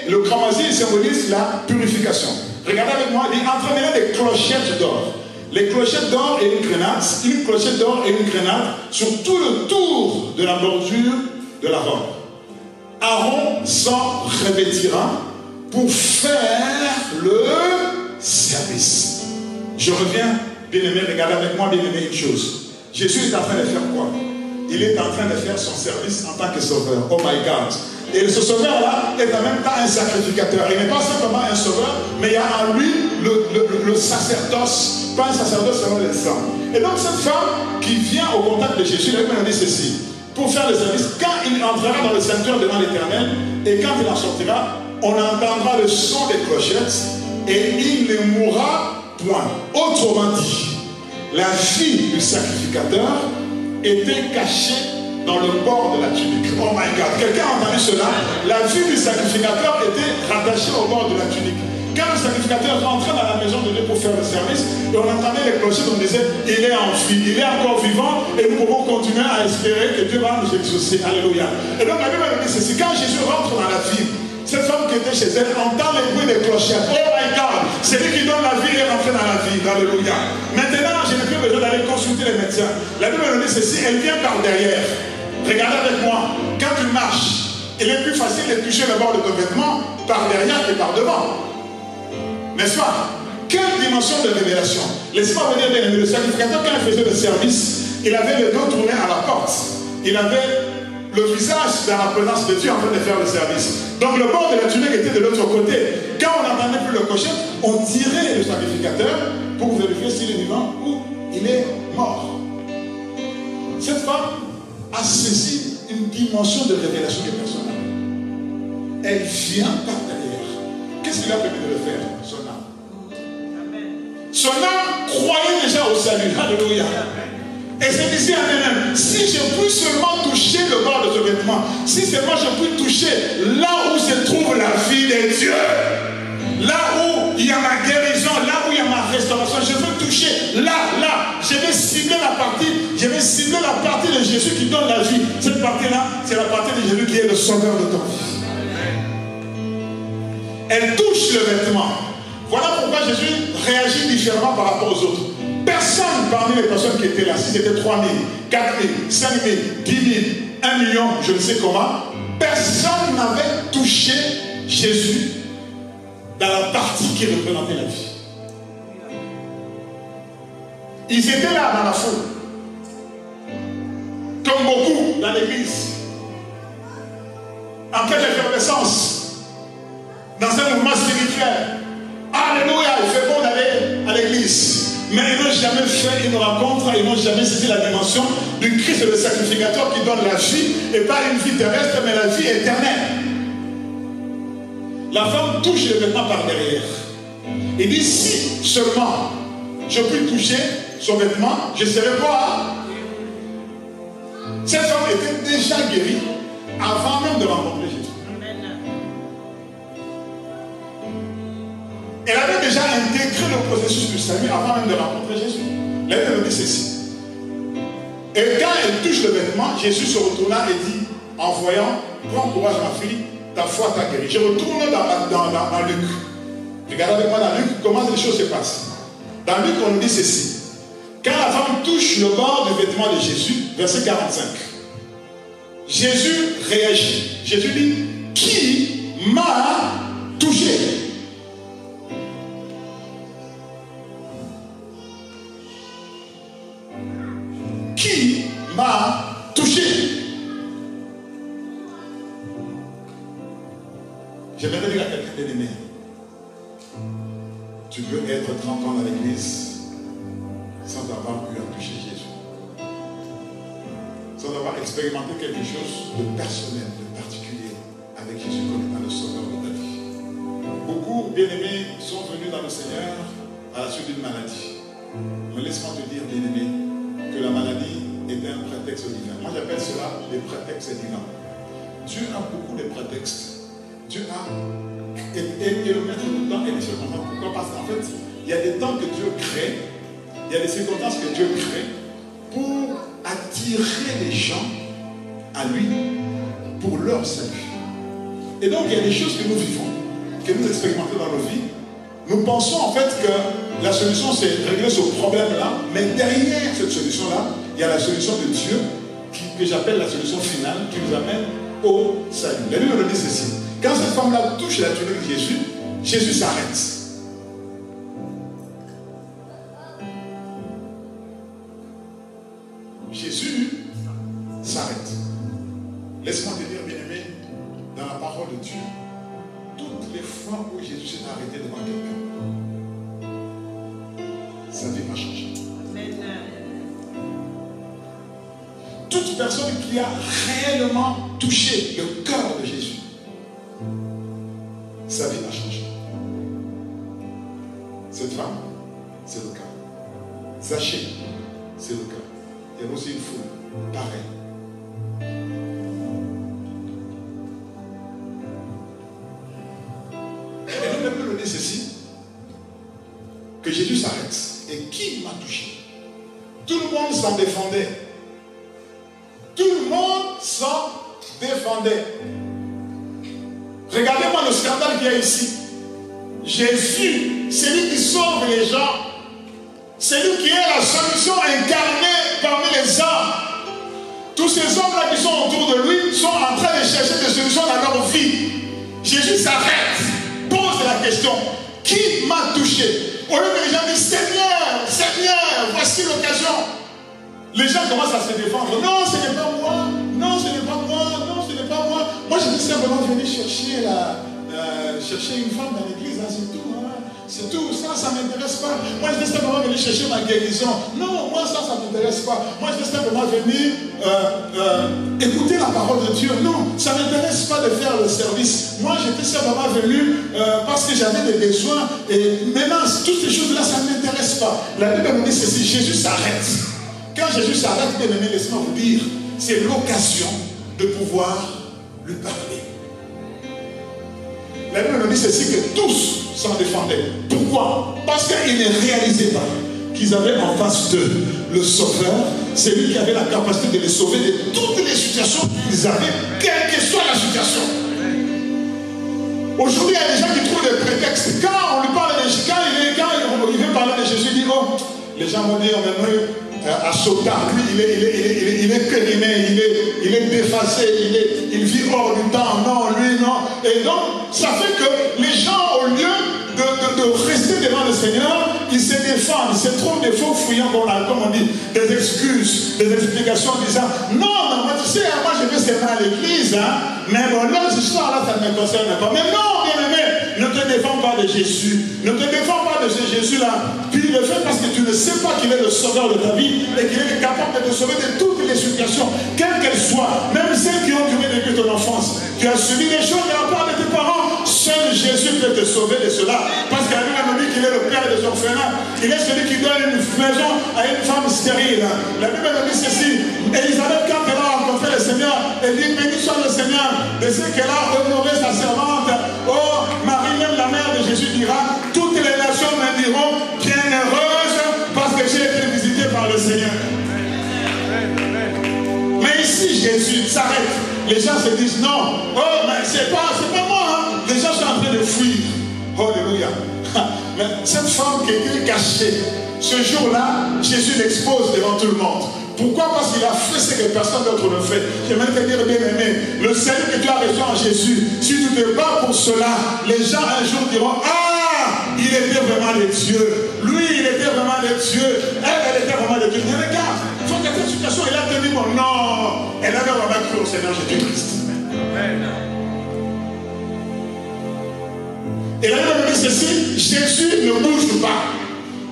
Et le cramoisi symbolise la purification. Regardez avec moi, il dit entraînez des clochettes d'or. Les clochettes d'or et une clochette d'or et une grenade sur tout le tour de la bordure de la robe. Aaron s'en revêtira pour faire le service. Je reviens, bien-aimé, regardez avec moi, bien-aimé, une chose. Jésus est en train de faire quoi? Il est en train de faire son service en tant que sauveur. Oh my God. Et ce sauveur-là est en même temps un sacrificateur. Il n'est pas simplement un sauveur, mais il y a en lui le sacerdoce, pas un sacerdoce selon les sang. Et donc cette femme qui vient au contact de Jésus, elle m'a dit ceci, pour faire le service, quand il entrera dans le sanctuaire devant l'Éternel, et quand il en sortira, on entendra le son des clochettes, et il ne mourra point. Autrement dit, la vie du sacrificateur était cachée dans le bord de la tunique. Oh my God, quelqu'un a entendu cela? La vie du sacrificateur était rattachée au bord de la tunique. Quand le sacrificateur rentrait dans la maison de Dieu pour faire le service, et on entendait les clochettes, on disait, il est en vie, il est encore vivant, et nous pouvons continuer à espérer que Dieu va nous exaucer. Alléluia. Et donc la Bible dit ceci, quand Jésus rentre dans la ville, cette femme qui était chez elle entend les bruits des clochettes. Oh my God, c'est lui qui donne la vie et rentre dans la vie. Alléluia. Maintenant, je n'ai plus besoin d'aller consulter les médecins. La Bible dit ceci, elle vient par derrière. Regardez avec moi, quand tu marches, il est plus facile de toucher le bord de ton vêtement par derrière que par devant. N'est-ce pas? Quelle dimension de révélation. Laissez-moi vous dire, bien aimé, le sacrificateur, quand il faisait le service, il avait le dos tourné à la porte. Il avait le visage dans la présence de Dieu en train de faire le service. Donc le bord de la tunique était de l'autre côté. Quand on n'entendait plus le clochette, on tirait le sacrificateur pour vérifier s'il est vivant ou il est mort. Cette femme a saisi une dimension de révélation des personnes. Elle vient par derrière. Qu'est-ce qui l'a permis de le faire? Son âme. Son âme croyait déjà au salut. Alléluia. Et c'est ici à elle-même, si je puis seulement toucher le bord de ce vêtement, si seulement je puis toucher là où se trouve la vie de Dieu, là où il y a ma guérison, là où il y a ma restauration, je veux toucher là, je vais cibler la partie de Jésus qui donne la vie. Cette partie-là, c'est la partie de Jésus qui est le sauveur de ton vie. Elle touche le vêtement. Voilà pourquoi Jésus réagit différemment par rapport aux autres. Personne parmi les personnes qui étaient là, si c'était 3 000, 4 000, 5 000, 10 000, 1 million, je ne sais comment, personne n'avait touché Jésus dans la partie qui représentait la vie. Ils étaient là dans la foule, comme beaucoup dans l'église, en pleine effervescence, dans un mouvement spirituel. Alléluia, il fait bon d'aller à l'église. Mais ils n'ont jamais fait une rencontre, ils n'ont jamais saisi la dimension du Christ, le sacrificateur qui donne la vie, et pas une vie terrestre, mais la vie éternelle. La femme touche le vêtement par derrière. Il dit, si seulement je puis toucher son vêtement, je serai quoi? Cette femme était déjà guérie avant même de rencontrer Jésus. Elle avait déjà intégré le processus du salut avant même de rencontrer Jésus. La Bible dit ceci. Et quand elle touche le vêtement, Jésus se retourna et dit, en voyant, prends courage ma fille, ta foi t'a guéri. Je retourne dans Luc. Regardez avec moi dans Luc comment les choses se passent. Dans Luc, on nous dit ceci. Quand la femme touche le bord du vêtement de Jésus, verset 45, Jésus réagit. Jésus dit, qui m'a touché? Qui m'a touché? J'aimerais dire à quelqu'un d'aimer, tu peux être 30 ans dans l'église sans avoir pu toucher Jésus, sans avoir expérimenté quelque chose de personnel, de particulier avec Jésus comme étant le sauveur de ta vie. Beaucoup bien-aimés sont venus dans le Seigneur à la suite d'une maladie. Mais laisse-moi te dire, bien-aimé, que la maladie était un prétexte divin. Moi j'appelle cela des prétextes divins. Dieu a beaucoup de prétextes. Dieu a et le maître du temps et des circonstances. Pourquoi? Parce qu'en fait, il y a des temps que Dieu crée, il y a des circonstances que Dieu crée pour attirer les gens à lui pour leur salut. Et donc il y a des choses que nous vivons que nous expérimentons dans nos vies, nous pensons en fait que la solution c'est régler ce problème-là, mais derrière cette solution-là, il y a la solution de Dieu que j'appelle la solution finale qui nous amène au salut. La Bible nous dit ceci. Quand cette femme-là touche la tunique de Jésus, Jésus s'arrête. Jésus s'arrête. Laisse-moi te dire, bien-aimé, dans la parole de Dieu, toutes les fois où Jésus s'est arrêté devant quelqu'un, sa vie va changer. Toute personne qui a réellement touché le cœur de Jésus, sa vie va changer. Cette femme, c'est le cas. Zachée, c'est le cas. Il y a aussi une foule pareille. Et nous devons donner ceci, que Jésus s'arrête. Et qui m'a touché? Tout le monde s'en défendait. Tout le monde s'en défendait. Regardez-moi le scandale qu'il y a ici. Jésus, c'est lui qui sauve les gens. C'est lui qui est la solution incarnée parmi les hommes. Tous ces hommes-là qui sont autour de lui sont en train de chercher des solutions dans leur vie. Jésus s'arrête, pose la question. Qui m'a touché? Au lieu que les gens disent Seigneur, Seigneur, voici l'occasion. Les gens commencent à se défendre. Non, ce n'est pas moi. Non, ce n'est pas moi. Non, ce n'est pas moi. Moi, je suis simplement venu chercher une femme dans l'église. Hein, c'est tout. Hein. C'est tout. Ça ne m'intéresse pas. Moi, je suis simplement venu chercher ma guérison. Non, moi, ça ne m'intéresse pas. Moi, je suis simplement venu écouter la parole de Dieu. Non, ça ne m'intéresse pas de faire le service. Moi, j'étais simplement venu parce que j'avais des besoins. Et maintenant, toutes ces choses-là, ça ne m'intéresse pas. La Bible me dit ceci, Jésus s'arrête. Quand Jésus s'arrête, bien aimé, laissez-moi vous dire, c'est l'occasion de pouvoir lui parler. La Bible nous dit ceci, que tous s'en défendaient. Pourquoi? Parce qu'ils ne réalisaient pas qu'ils avaient en face d'eux le Sauveur. C'est lui qui avait la capacité de les sauver de toutes les situations qu'ils avaient, quelle que soit la situation. Aujourd'hui, il y a des gens qui trouvent des prétextes. Quand on lui parle de Jésus, quand il veut parler de Jésus, il dit, oh, les gens vont dire, à Sotard, lui, il est périmé, il est déphasé, il vit hors du temps. Non, lui, non. Et donc, ça fait que les gens, au lieu de rester devant le Seigneur, ils se défendent, ils se trouvent des faux fouillants, comme on dit, des excuses, des explications disant, non, moi, tu sais, moi, je vais seulement à l'église, hein, mais bon, là, ce soir-là, ça ne me concerne pas. Mais non, bien-aimé, ne te défends pas de Jésus. Ne te défends pas de ce Jésus-là. Puis le fait parce que tu ne sais pas qu'il est le sauveur de ta vie et qu'il est capable de te sauver de toutes les situations, quelles qu'elles soient, même celles qui ont duré depuis ton enfance. Tu as subi des choses de la part de tes parents. Seul Jésus peut te sauver de cela. Parce qu'à lui, on dit qu'il est le père des orphelins. Il est celui qui donne une maison à une femme stérile. La Bible nous dit ceci. Élisabeth, quand elle a rencontré le Seigneur, elle dit, béni soit le Seigneur de ce qu'elle a honoré sa servante. Oh, Marie, même la mère de Jésus dira, toutes les nations me diront, bienheureuse, parce que j'ai été visitée par le Seigneur. Mais ici, Jésus s'arrête. Les gens se disent, non, oh, mais c'est pas moi. Hein. Les gens sont en train de fuir. Alléluia. Mais cette femme qui était cachée, ce jour-là, Jésus l'expose devant tout le monde. Pourquoi? Parce qu'il a fait ce que personne d'autre ne fait. J'aimerais te dire, bien aimé, le salut que tu as reçu en Jésus, si tu te bats pour cela, les gens un jour diront, ah, il était vraiment de Dieu. Lui, il était vraiment de Dieu. Elle était vraiment de Dieu. Mais regarde, il faut que cette situation, elle a tenu bon. Non, elle avait vraiment cru au Seigneur Jésus-Christ. Et là, il dit ceci, Jésus ne bouge pas.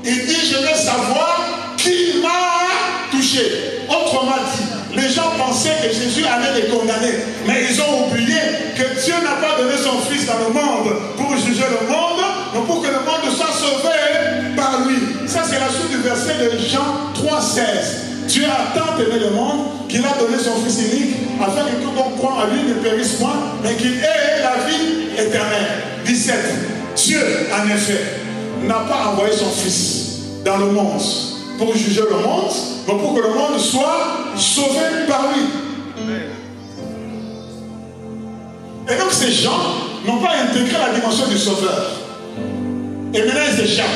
Il dit, je veux savoir qui m'a touché. Autrement dit, les gens pensaient que Jésus allait les condamner. Mais ils ont oublié que Dieu n'a pas donné son Fils dans le monde pour juger le monde, mais pour que le monde soit sauvé par lui. Ça, c'est la suite du verset de Jean 3,16. Dieu a tant aimé le monde qu'il a donné son Fils unique afin que quiconque croit en lui ne périsse point, mais qu'il ait la vie éternelle. 17. Dieu, en effet, n'a pas envoyé son Fils dans le monde pour juger le monde, mais pour que le monde soit sauvé par lui. Et donc ces gens n'ont pas intégré la dimension du Sauveur. Et maintenant, ils échappent.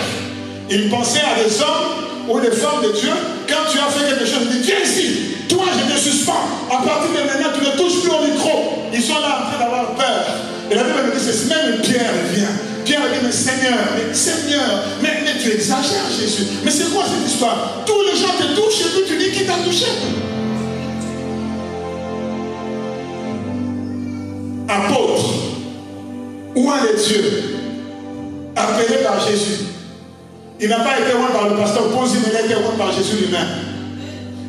Ils pensaient à des hommes ou des femmes de Dieu. Quand tu as fait quelque chose, ils disent, viens ici. Toi, je te suspends. À partir de maintenant, tu ne touches plus au micro. Ils sont là en train d'avoir peur. Et la Bible me dit ceci, même Pierre vient. Pierre dit, mais Seigneur, mais tu exagères, Jésus. Mais c'est quoi cette histoire? Tous les gens te touchent et puis tu dis qui t'a touché. Apôtre, où est Dieu? Appelé par Jésus. Il n'a pas été loin par le pasteur Ponzi, mais il a été loin par Jésus lui-même.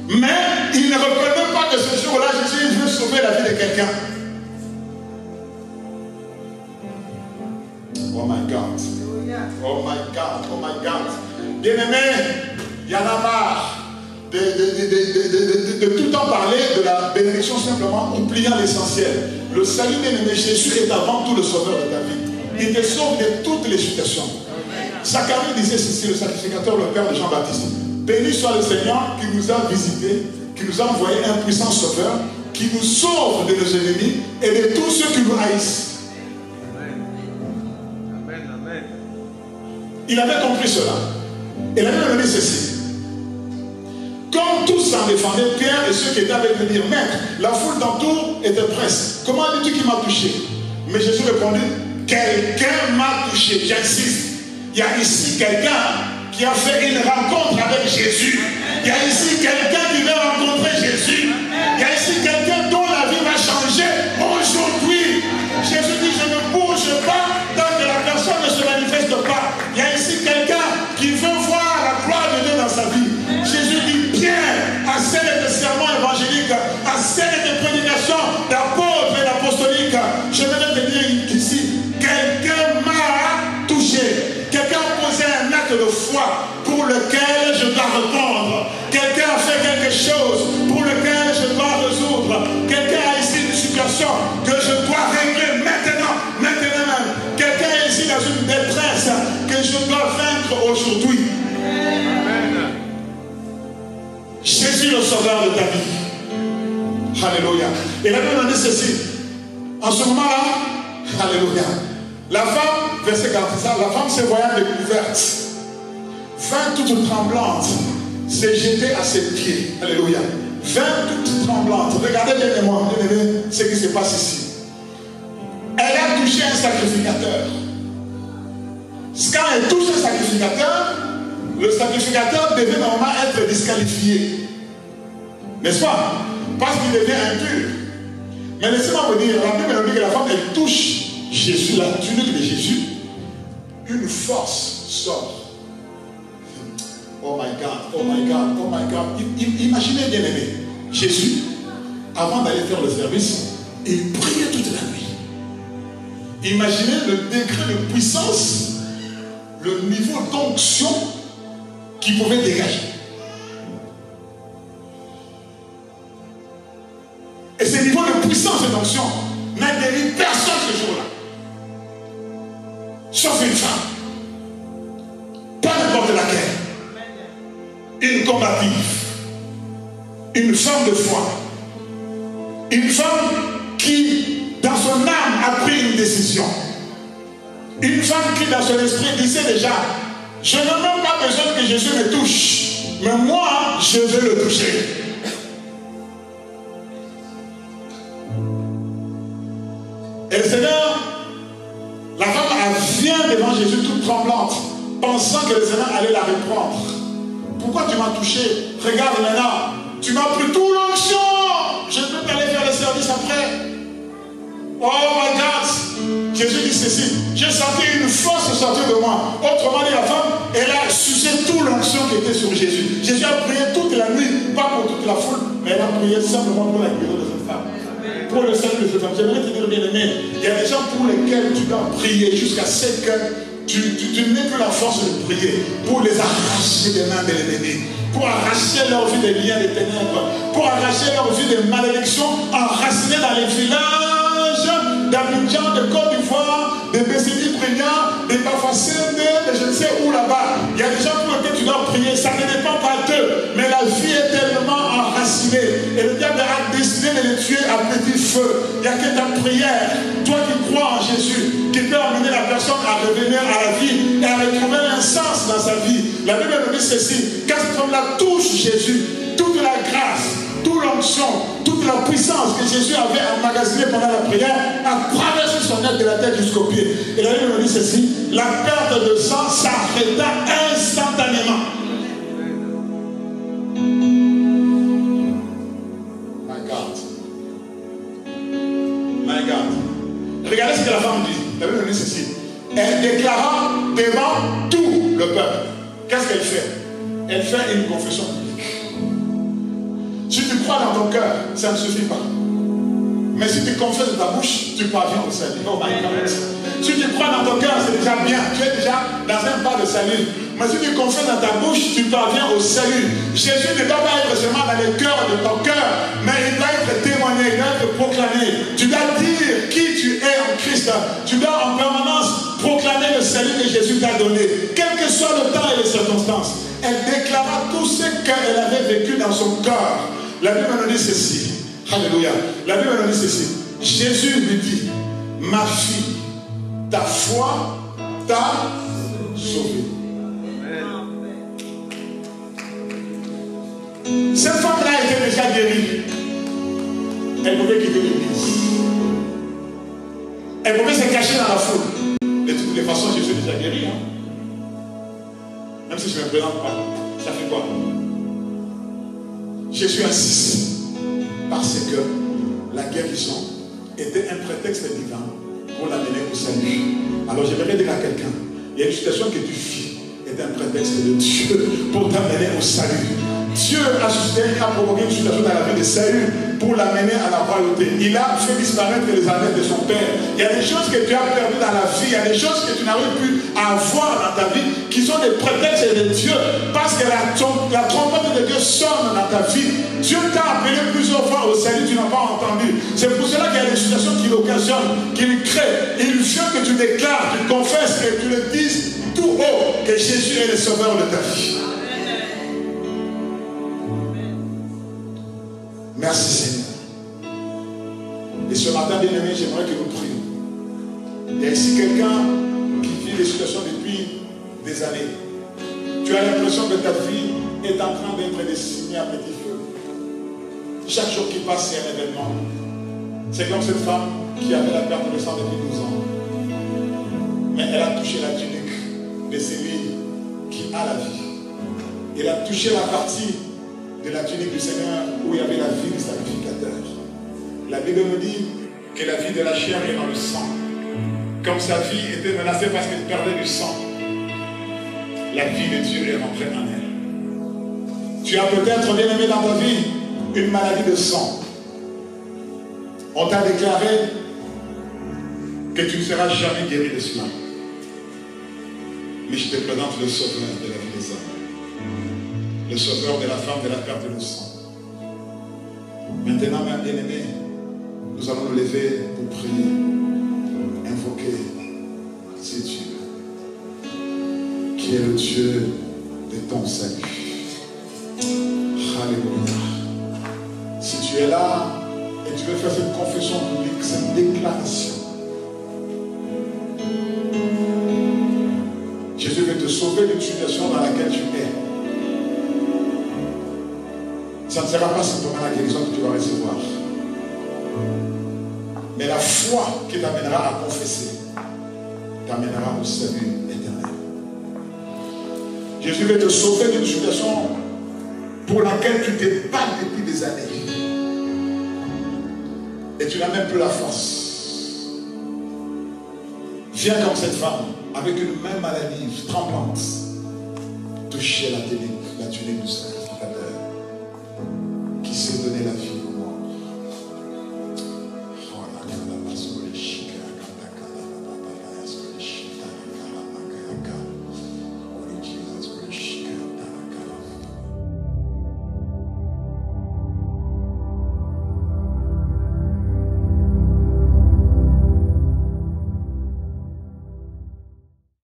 Mais il ne reconnaît pas que ce jour-là, Jésus veut sauver la vie de quelqu'un. Oh my God. Oh my God. Oh my God. Bien-aimé, il y en a marre de tout le temps parler de la bénédiction simplement en oubliant l'essentiel. Le salut, bien-aimé, Jésus est avant tout le sauveur de ta vie. Il te sauve de toutes les situations. Zacharie disait ceci, le sacrificateur, le père de Jean-Baptiste. Béni soit le Seigneur qui nous a visités, qui nous a envoyé un puissant sauveur, qui nous sauve de nos ennemis et de tous ceux qui nous haïssent. Amen. Il avait compris cela. Et la Bible dit ceci. Comme tous s'en défendaient, Pierre et ceux qui étaient avec lui dirent, Maître, la foule d'entour était presse. Comment dis-tu qu'il m'a touché? Mais Jésus répondit, quelqu'un m'a touché. J'insiste. Il y a ici quelqu'un qui a fait une rencontre avec Jésus. Il y a ici quelqu'un qui veut rencontrer Jésus. Il y a ici quelqu'un dont la vie va changer aujourd'hui. Jésus dit, je ne bouge pas tant que la personne ne se manifeste pas. Il y a ici quelqu'un qui veut voir la gloire de Dieu dans sa vie. Jésus dit, Pierre, assez de sermons évangéliques, assez de prédications d'apôtres et d'apostoliques. Je vais te dire ici, quelqu'un m'a touché. Quelqu'un a posé un acte de foi pour lequel je dois répondre. Quelqu'un a fait quelque chose pour lequel je dois résoudre. Quelqu'un a ici une situation que je dois régler maintenant même. Quelqu'un est ici dans une détresse que je dois vaincre aujourd'hui. Amen. Jésus le sauveur de ta vie. Alléluia. Et la Bible dit ceci. En ce moment-là, alléluia. La femme, verset 46, la femme se voyant découverte, vint toute tremblante, s'est jetée à ses pieds. Alléluia. Vint toute tremblante. Regardez bien moi, ce qui se passe ici. Elle a touché un sacrificateur. Quand elle touche un sacrificateur, le sacrificateur devait normalement être disqualifié. N'est-ce pas? Parce qu'il devient impur. Mais laissez-moi vous dire, la Bible nous dit que la femme, elle touche Jésus, la tunique de Jésus, une force sort. Oh my God, oh my God, oh my God. Imaginez bien aimé, Jésus, avant d'aller faire le service, il priait toute la nuit. Imaginez le degré de puissance, le niveau d'onction qu'il pouvait dégager. Et ce niveau de puissance et d'onction n'a guéri personne ce jour-là. Sauf une femme. Pas n'importe laquelle. Une combative. Une femme de foi. Une femme qui, dans son âme, a pris une décision. Une femme qui, dans son esprit, disait déjà, je n'ai même pas besoin que Jésus me touche. Mais moi, je veux le toucher. Et le Seigneur, la femme vient devant Jésus toute tremblante, pensant que le Seigneur allait la reprendre. Pourquoi tu m'as touché? Regarde maintenant, tu m'as pris tout l'onction. Je peux t'aller faire le service après. Oh my God. Jésus dit ceci, j'ai senti une force sortir de moi. Autrement dit, la femme, elle a sucé tout l'onction qui était sur Jésus. Jésus a prié toute la nuit, pas pour toute la foule, mais elle a prié simplement pour la guérison de cette femme. Pour le salut de cette femme. J'aimerais te dire, bien aimé, il y a des gens pour lesquels tu dois prier jusqu'à ce que tu n'aies plus la force de prier pour les arracher des mains de l'ennemi, pour arracher leur vie des liens des ténèbres, pour arracher leur vie des malédictions enracinées dans les villages d'Abidjan, de Côte d'Ivoire, de Bessédi-Brignan, de Bafacende, de je ne sais où là-bas. Il y a des gens pour lesquels tu dois prier, ça ne dépend pas d'eux, mais la vie est tellement enracinée et le diable a décidé de les tuer à petit feu. Il n'y a que ta prière, toi qui crois en Jésus, à revenir à la vie et à retrouver un sens dans sa vie. La Bible nous dit ceci, quand cet homme-là touche Jésus, toute la grâce, toute l'onction, toute la puissance que Jésus avait emmagasinée pendant la prière a traversé son être de la tête jusqu'aux pieds. Et la Bible nous dit ceci, la perte de sang s'arrêta instantanément. My God. Regardez ce que la femme dit. La Bible dit ceci. Elle déclara devant tout le peuple. Qu'est-ce qu'elle fait? Elle fait une confession publique. Si tu crois dans ton cœur, ça ne suffit pas. Mais si tu confesses de ta bouche, tu parviens au salut. Oh my God. Si tu crois dans ton cœur, c'est déjà bien. Tu es déjà dans un pas de salut. Mais si tu confesses dans ta bouche, tu parviens au salut. Jésus ne doit pas être seulement dans le cœur de ton cœur, mais il doit être témoigné, il doit être proclamé. Tu dois dire qui tu es en Christ. Tu dois en permanence proclamer le salut que Jésus t'a donné. Quel que soit le temps et les circonstances. Elle déclara tout ce qu'elle avait vécu dans son cœur. La Bible nous dit ceci. Alléluia. La Bible nous dit ceci. Jésus lui dit, ma fille, ta foi t'a sauvée. Cette femme-là était déjà guérie. Elle pouvait quitter l'église. Elle pouvait se cacher dans la foule. De toutes les façons, Jésus est déjà guéri. Hein? Même si je ne me présente pas, ça fait quoi? Jésus insiste. Parce que la guérison était un prétexte divin pour l'amener au salut. Alors j'aimerais dire à quelqu'un, il y a une situation que tu vis est un prétexte de Dieu pour t'amener au salut. Dieu a suscité, a provoqué une situation dans la vie de Saül pour l'amener à la royauté. Il a fait disparaître les années de son père. Il y a des choses que tu as perdues dans la vie, il y a des choses que tu n'arrives plus à avoir dans ta vie qui sont des prétextes de Dieu parce que la trompette de Dieu sonne dans ta vie. Dieu t'a appelé plusieurs fois au salut, tu n'as pas entendu. C'est pour cela qu'il y a des situations qui l'occasionnent, qui le créent. Il veut que tu déclares, tu confesses, que tu le dises tout haut que Jésus est le sauveur de ta vie. Merci Seigneur. Et ce matin, bien aimé, j'aimerais que nous prions. Il y a ici quelqu'un qui vit des situations depuis des années. Tu as l'impression que ta vie est en train d'être dessinée à petit feu. Chaque jour qui passe, c'est un événement. C'est comme cette femme qui avait la perte de sang depuis 12 ans. Mais elle a touché la tunique de celui qui a la vie. Elle a touché la partie de la tunique du Seigneur où il y avait la vie du sacrificateur. La Bible me dit que la vie de la chair est dans le sang. Comme sa vie était menacée parce qu'elle perdait du sang, la vie de Dieu est rentrée en elle. Tu as peut-être, bien aimé, dans ta vie une maladie de sang. On t'a déclaré que tu ne seras jamais guéri de cela. Mais je te présente le sauveur de la vie des hommes. Le sauveur de la femme de la perte de sang. Maintenant, ma bien-aimée, nous allons nous lever pour prier, invoquer ce Dieu, qui est le Dieu de ton salut. Alléluia. Si tu es là et tu veux faire cette confession publique, cette déclaration, Jésus veut te sauver d'une situation dans laquelle tu es. Ça ne sera pas simplement la guérison que tu vas recevoir, mais la foi qui t'amènera à confesser t'amènera au salut éternel. Jésus veut te sauver d'une situation pour laquelle tu t'es battu depuis des années et tu n'as même plus la force. Viens comme cette femme avec une main maladive, tremblante, toucher la tunique du Seigneur.